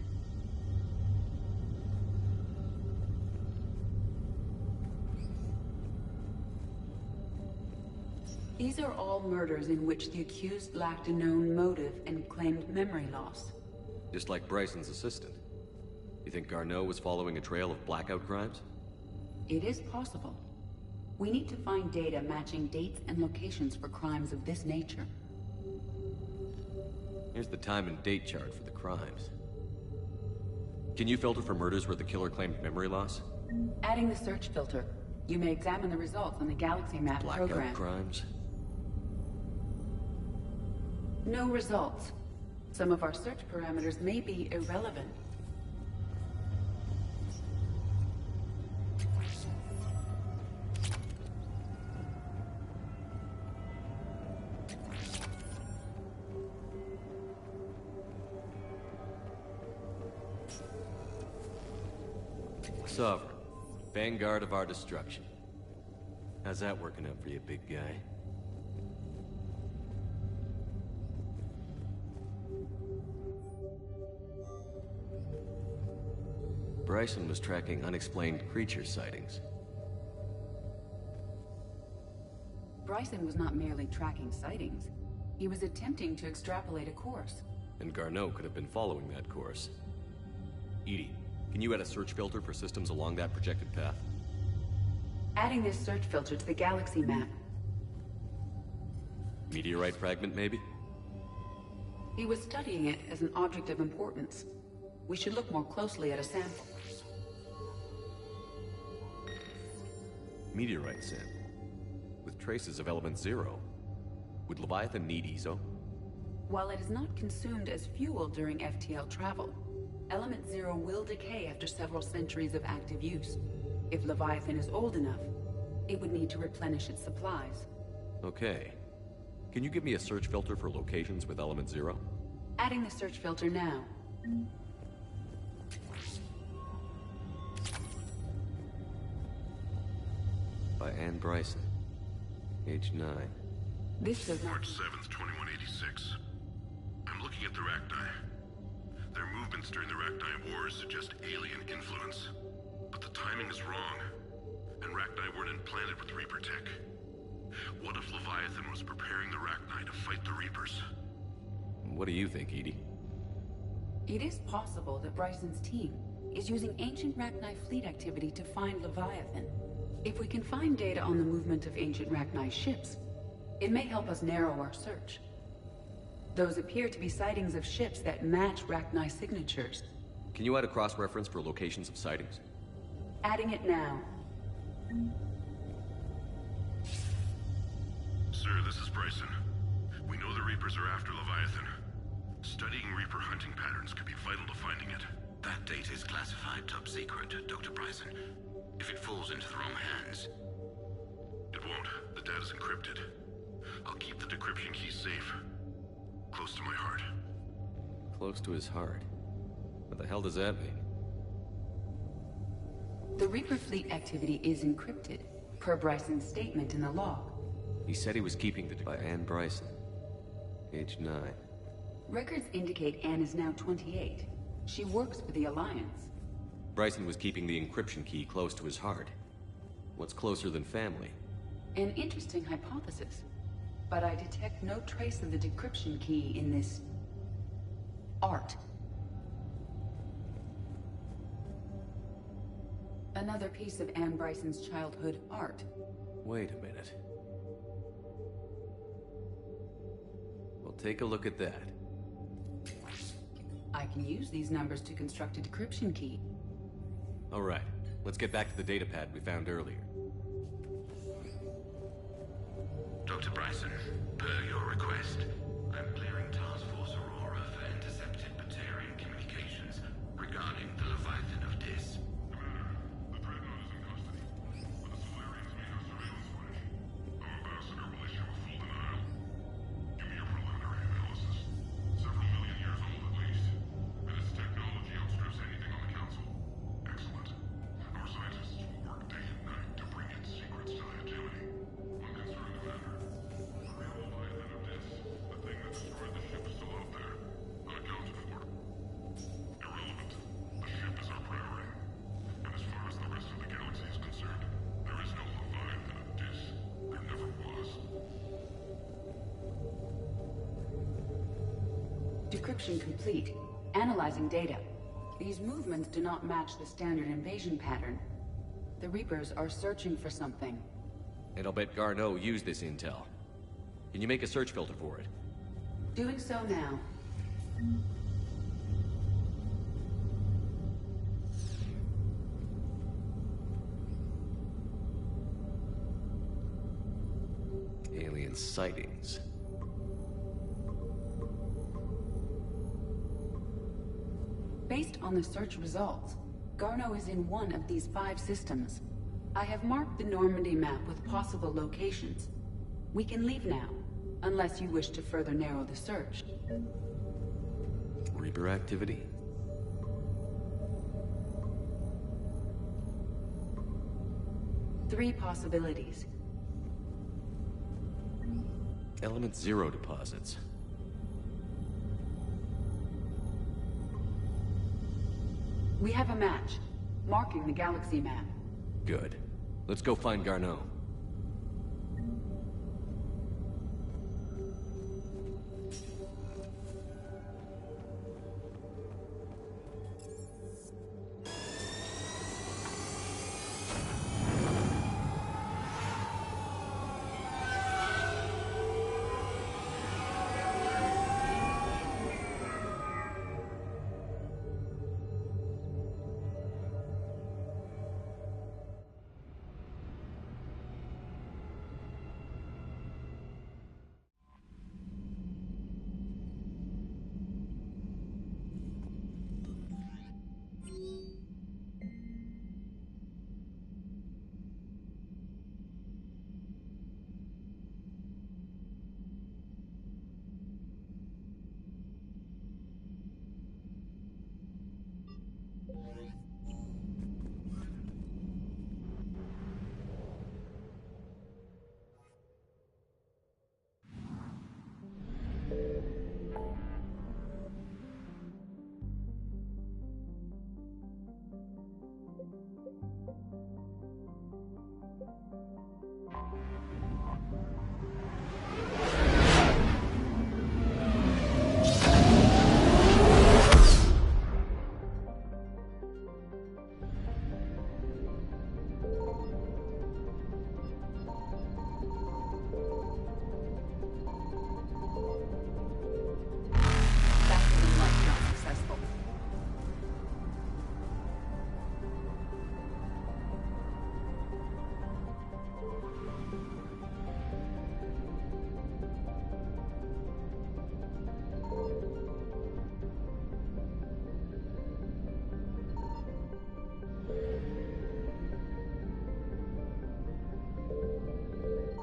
These are all murders in which the accused lacked a known motive and claimed memory loss.
Just like Bryson's assistant. You think Garneau was following a trail of blackout crimes?
It is possible. We need to find data matching dates and locations for crimes of this nature.
Here's the time and date chart for the crimes. Can you filter for murders where the killer claimed memory loss?
Adding the search filter, you may examine the results on the Galaxy Map program.
Blackout crimes?
No results. Some of our search parameters may be irrelevant.
Sovereign, vanguard of our destruction. How's that working out for you, big guy? Bryson was tracking unexplained creature sightings.
Bryson was not merely tracking sightings. He was attempting to extrapolate a course.
And Garneau could have been following that course. EDI, can you add a search filter for systems along that projected path?
Adding this search filter to the Galaxy Map.
Meteorite fragment, maybe?
He was studying it as an object of importance. We should look more closely at a sample.
Meteorite sample. With traces of element 0. Would Leviathan need ESO?
While it is not consumed as fuel during FTL travel, Element Zero will decay after several centuries of active use. If Leviathan is old enough, it would need to replenish its supplies.
Okay. Can you give me a search filter for locations with Element Zero?
Adding the search filter now.
By Anne Bryson. Age 9.
This does not...
March 7th, 2186. I'm looking at the Rachni. Their movements during the Rachni Wars suggest alien influence. But the timing is wrong. And Rachni weren't implanted with Reaper tech. What if Leviathan was preparing the Rachni to fight the Reapers?
What do you think, EDI?
It is possible that Bryson's team is using ancient Rachni fleet activity to find Leviathan. If we can find data on the movement of ancient Rachni ships, it may help us narrow our search. Those appear to be sightings of ships that match Rachni signatures.
Can you add a cross-reference for locations of sightings?
Adding it now.
Sir, this is Bryson. We know the Reapers are after Leviathan. Studying Reaper hunting patterns could be vital to finding it.
That data is classified top secret, Dr. Bryson. If it falls into the wrong hands...
It won't. The data's encrypted. I'll keep the decryption key safe. Close to my heart.
Close to his heart? What the hell does that mean?
The Reaper fleet activity is encrypted, per Bryson's statement in the log.
He said he was keeping the... By Anne Bryson. Age 9.
Records indicate Anne is now 28. She works for the Alliance.
Bryson was keeping the encryption key close to his heart. What's closer than family?
An interesting hypothesis. But I detect no trace of the decryption key in this... art. Another piece of Anne Bryson's childhood art.
Wait a minute. Well, take a look at that.
I can use these numbers to construct a decryption key.
All right, let's get back to the datapad we found earlier.
Dr. Bryson, per your request, I'm clearing Task Force Aurora for intercepted Batarian communications regarding the Leviathan of Dis.
The Dreadnought is in custody, but the Solarians may have surveillance footage. Our ambassador will issue a full denial. Give me your preliminary analysis. Several million years old at least. And its technology outstrips anything on the Council. Excellent. Our scientists will work day and night to bring its secrets to the hegemony. One concern, Commander. The real Leviathan of Dis, the thing that destroyed the ship, is still out there. Unaccounted for. Irrelevant. The ship is our priority. And as far as the rest of the galaxy is concerned, there is no Leviathan of Dis. There never was.
Decryption complete. Analyzing data. These movements do not match the standard invasion pattern. The Reapers are searching for something.
And I'll bet Garneau used this intel. Can you make a search filter for it?
Doing so now.
Alien sightings.
Based on the search results, Garneau is in one of these 5 systems. I have marked the Normandy map with possible locations. We can leave now, unless you wish to further narrow the search.
Reaper activity?
Three possibilities.
Element Zero deposits.
We have a match, marking the galaxy map.
Good. Let's go find Garneau.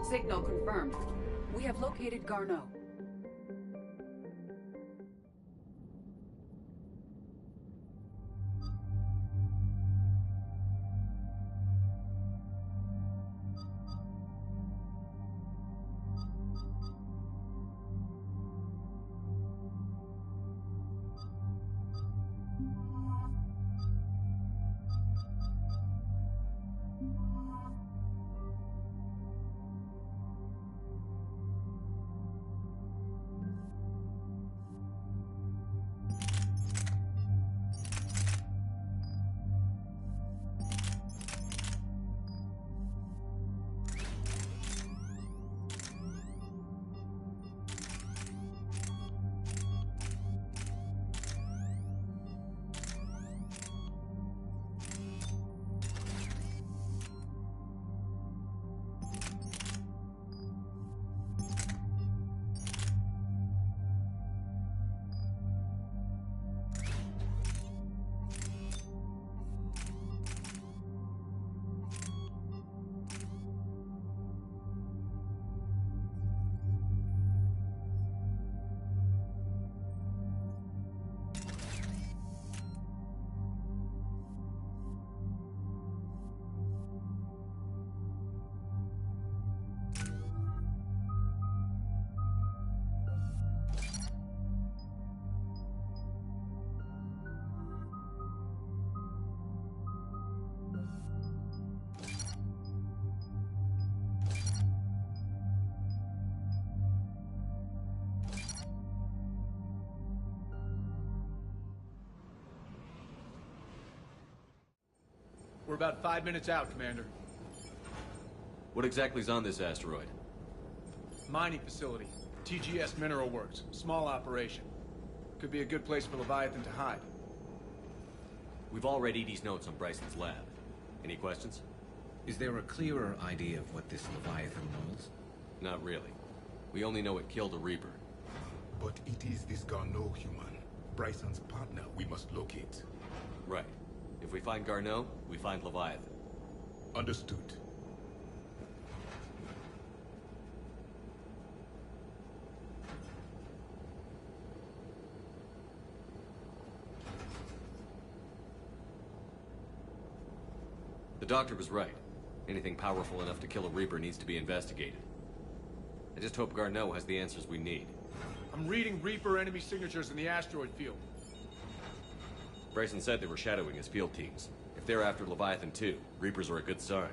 Signal confirmed. We have located Garneau.
We're about 5 minutes out, Commander.
What exactly is on this asteroid?
Mining facility. TGS Mineral Works. Small operation. Could be a good place for Leviathan to hide.
We've all read Edie's notes on Bryson's lab. Any questions?
Is there a clearer idea of what this Leviathan knows?
Not really. We only know it killed a Reaper.
But it is this Garneau human, Bryson's partner, we must locate.
Right. If we find Garneau, we find Leviathan.
Understood.
The doctor was right. Anything powerful enough to kill a Reaper needs to be investigated. I just hope Garneau has the answers we need.
I'm reading Reaper enemy signatures in the asteroid field.
Bryson said they were shadowing his field teams. If they're after Leviathan too, Reapers are a good sign.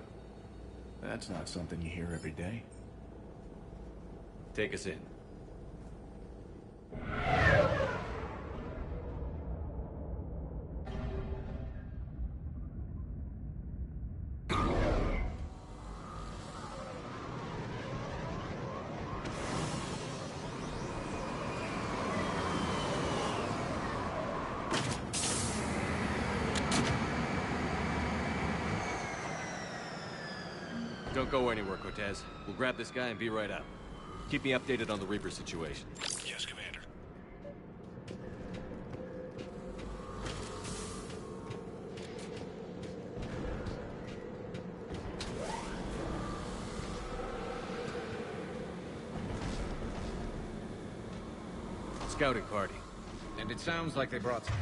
That's not something you hear every day.
Take us in. Don't go anywhere, Cortez. We'll grab this guy and be right up. Keep me updated on the Reaper situation.
Yes, Commander.
Scouting party.
And it sounds like they brought some.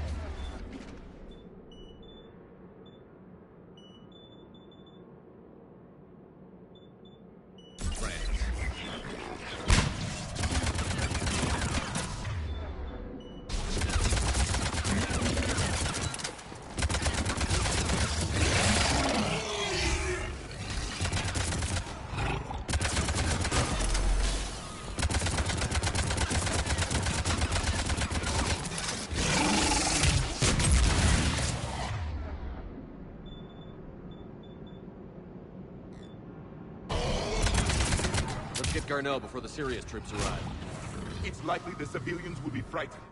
Get Garneau before the Sirius troops arrive.
It's likely the civilians will be frightened.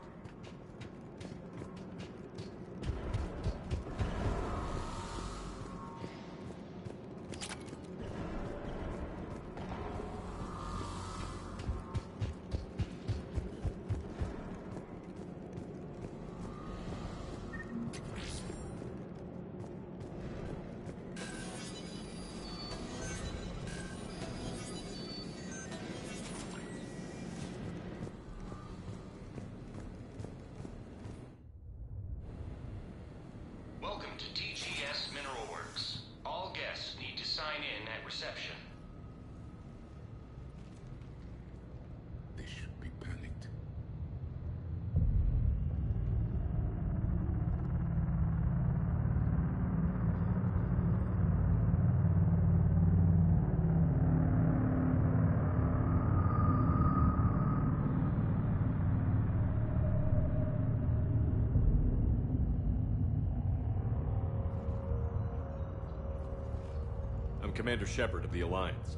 I'm Commander Shepard of the Alliance.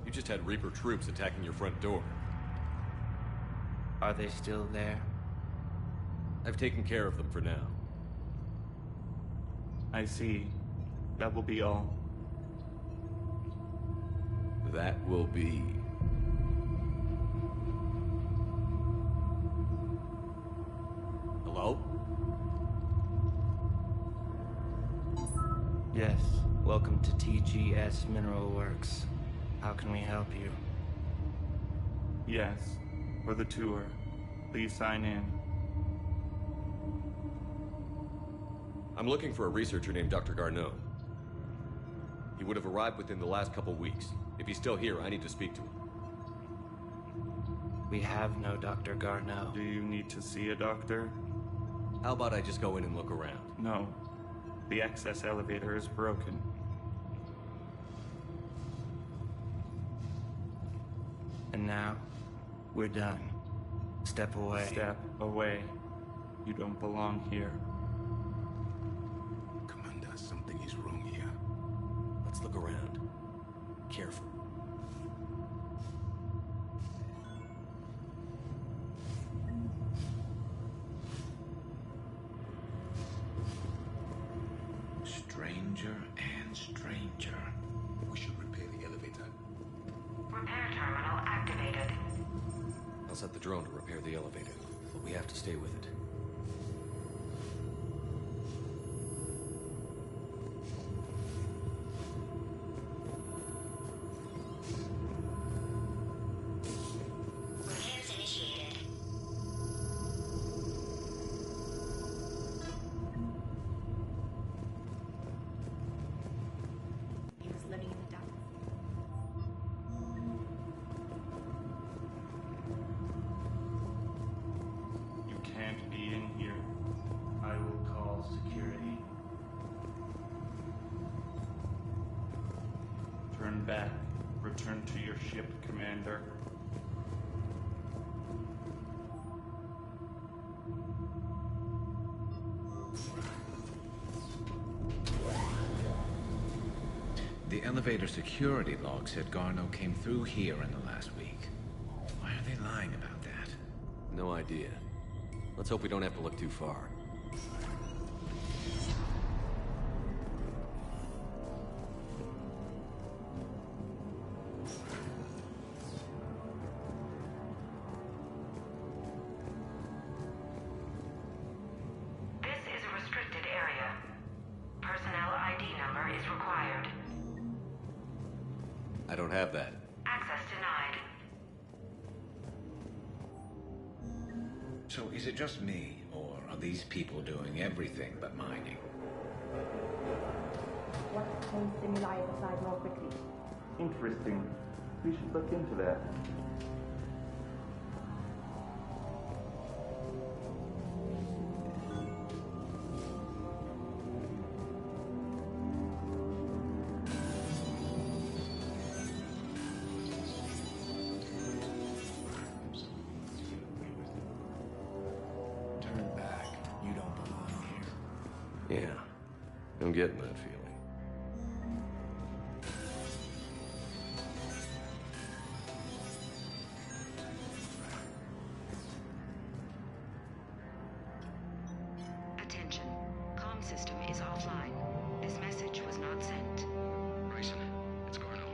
You just had Reaper troops attacking your front door.
Are they still there?
I've taken care of them for now.
I see. That will be all.
That will be... Hello?
Yes. Welcome to TGS Mineral Works. How can we help you? Yes. For the tour. Please sign in.
I'm looking for a researcher named Dr. Garneau. He would have arrived within the last couple weeks. If he's still here, I need to speak to him.
We have no Dr. Garneau. Do you need to see a doctor?
How about I just go in and look around?
No. The access elevator is broken. And now, we're done. Step away. Step away. You don't belong here.
Commander, something is wrong here.
Let's look around. Careful.
Stranger and stranger.
We should repair the elevator.
Repair terminal activated.
I'll set the drone to repair the elevator, but we have to stay with it.
Repairs initiated.
He was living in the dark.
You can't be in here. I will call security. Turn back. Return to your ship, Commander.
The elevator security log said Garneau came through here in the last week. Why are they lying about that?
No idea. Let's hope we don't have to look too far.
This is a restricted area. Personnel ID number is required.
I don't have that.
Access denied.
So is it just me, or are these people doing everything but mining?
What can stimuli inside more quickly?
Interesting. We should look into that.
Turn back. You don't belong here.
Yeah, I'm getting that feeling.
Attention. Comm system is offline. This message was not sent.
Bryson, it's Garneau.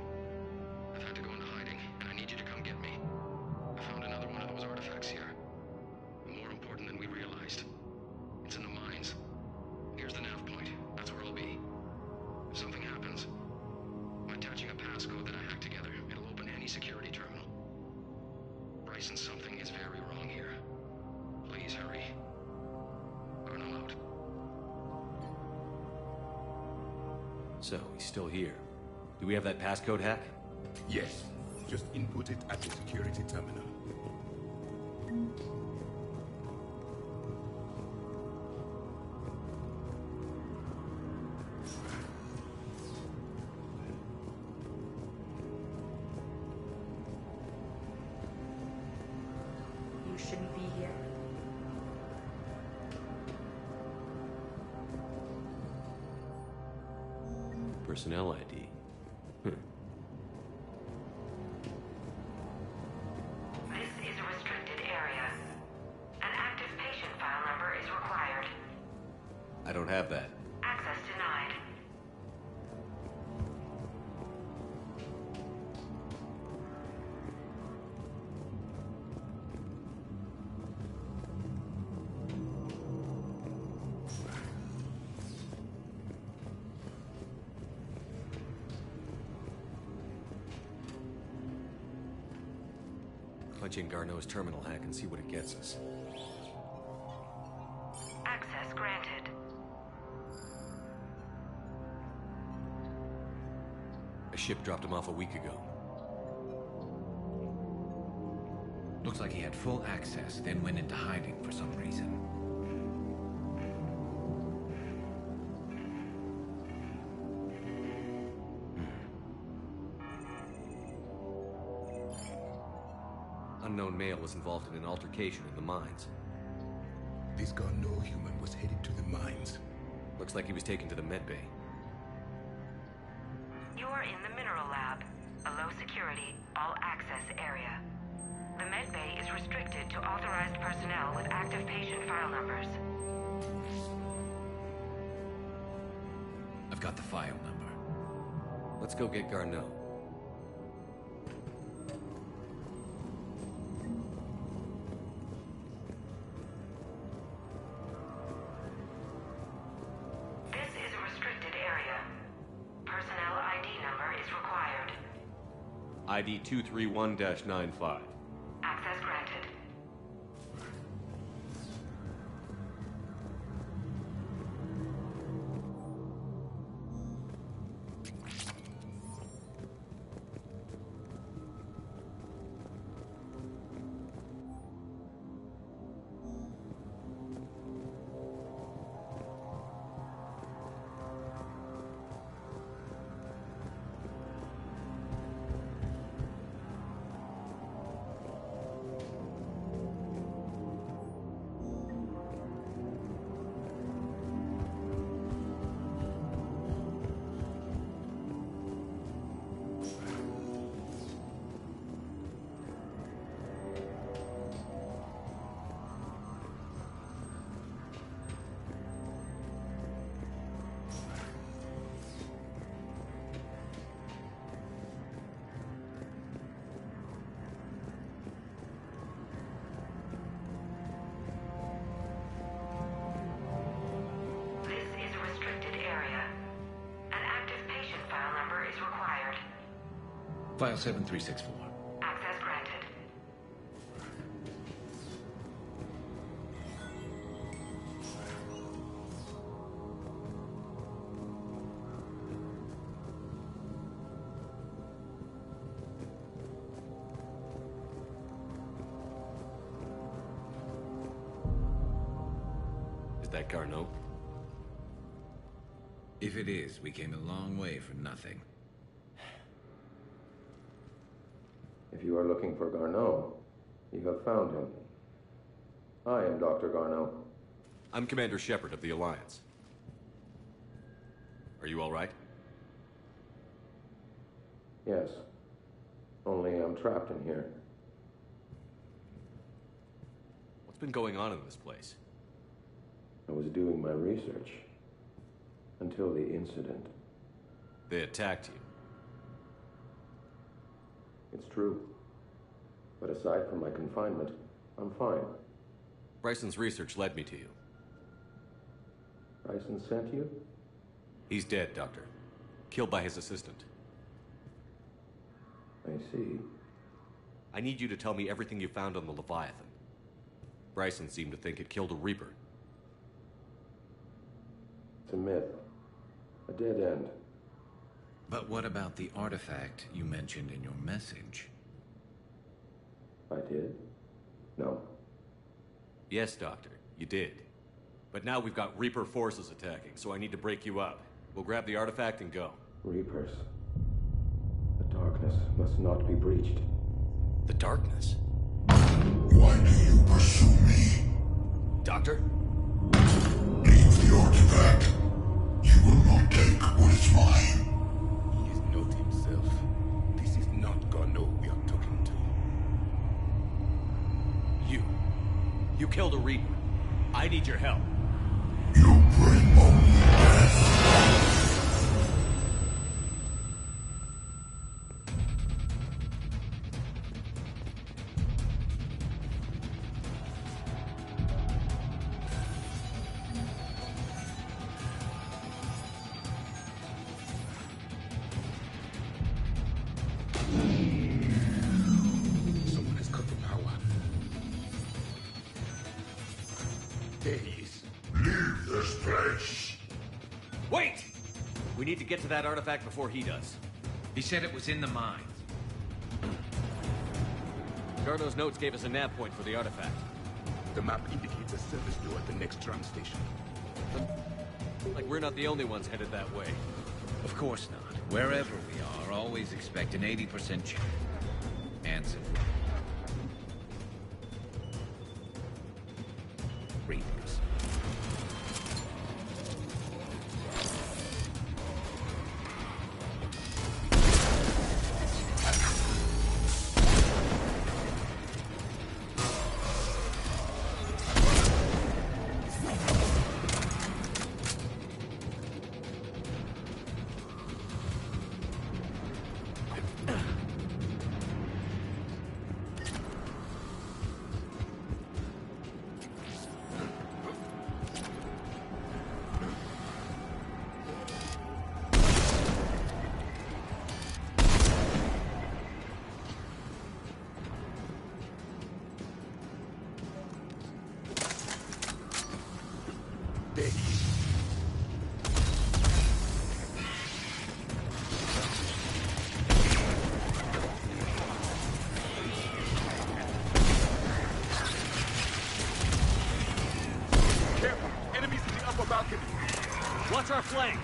I've had to go into hiding, and I need you to come get me. I found another one of those artifacts here. More important than we realized. It's in the mines. Here's the nav point. That's where I'll be. If something happens, I'm attaching a passcode that I hacked together. It'll open any security terminal. Bryson, something is very wrong here. Please hurry. Garneau out.
So, he's still here. Do we have that passcode hack?
Yes. Just input it at the security terminal.
You shouldn't be here.
Personnel ID. Huh. punch in Garneau's terminal hack and see what it gets us.
Access granted.
A ship dropped him off a week ago.
Looks like he had full access, then went into hiding for some reason.
Unknown male was involved in an altercation in the mines.
This Garneau human was headed to the mines.
Looks like he was taken to the medbay.
You are in the mineral lab, a low security, all access area. The medbay is restricted to authorized personnel with active patient file numbers.
I've got the file number.
Let's go get Garneau.
This is a restricted area. Personnel ID number is required.
ID 231-95.
Access granted.
File 7364.
Access granted.
Is that Garneau?
If it is, we came a long way for nothing.
If you are looking for Garneau, you have found him. I am Dr. Garneau.
I'm Commander Shepard of the Alliance. Are you all right?
Yes. Only I'm trapped in here.
What's been going on in this place?
I was doing my research. Until the incident.
They attacked you.
It's true. But aside from my confinement, I'm fine.
Bryson's research led me to you.
Bryson sent you?
He's dead, Doctor. Killed by his assistant.
I see.
I need you to tell me everything you found on the Leviathan. Bryson seemed to think it killed a Reaper.
It's a myth. A dead end.
But what about the artifact you mentioned in your message?
I did? No.
Yes, Doctor, you did. But now we've got Reaper forces attacking, so I need to break you up. We'll grab the artifact and go.
Reapers. The darkness must not be breached.
The darkness?
Why do you pursue me?
Doctor?
Leave the artifact. You will not take what is mine. He is not himself. This is not Garneau we are talking to.
You killed a Reaper. I need your help.
You bring only death. Someone has cut the power
Wait! We need to get to that artifact before he does.
He said it was in the mines.
Garno's notes gave us a nav point for the artifact.
The map indicates a service door at the next tram station.
Like we're not the only ones headed that way.
Of course not. Wherever we are, always expect an 80% chance. Answer. Reapers.
Watch our flank!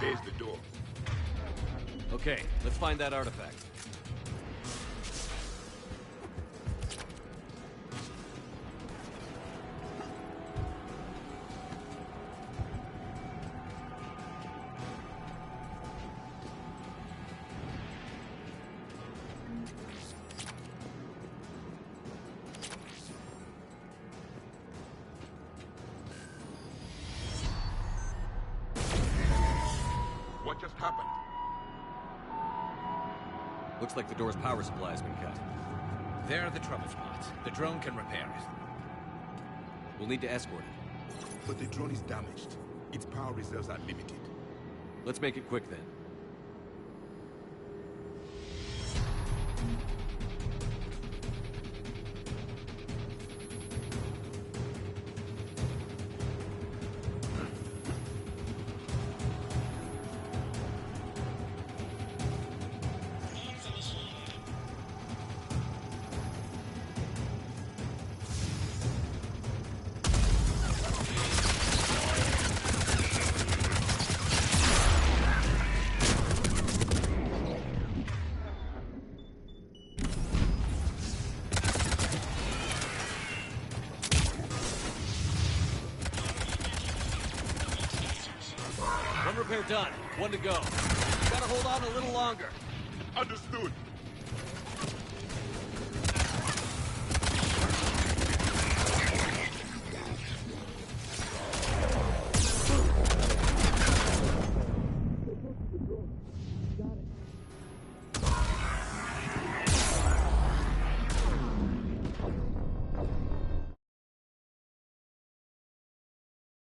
There's the door.
Okay, let's find that artifact.
What just happened?
Looks like the door's power supply has been cut.
There are the trouble spots. The drone can repair it.
We'll need to escort it.
But the drone is damaged. Its power reserves are limited.
Let's make it quick then. One repair done. One to go. Gotta hold on a little longer.
Understood.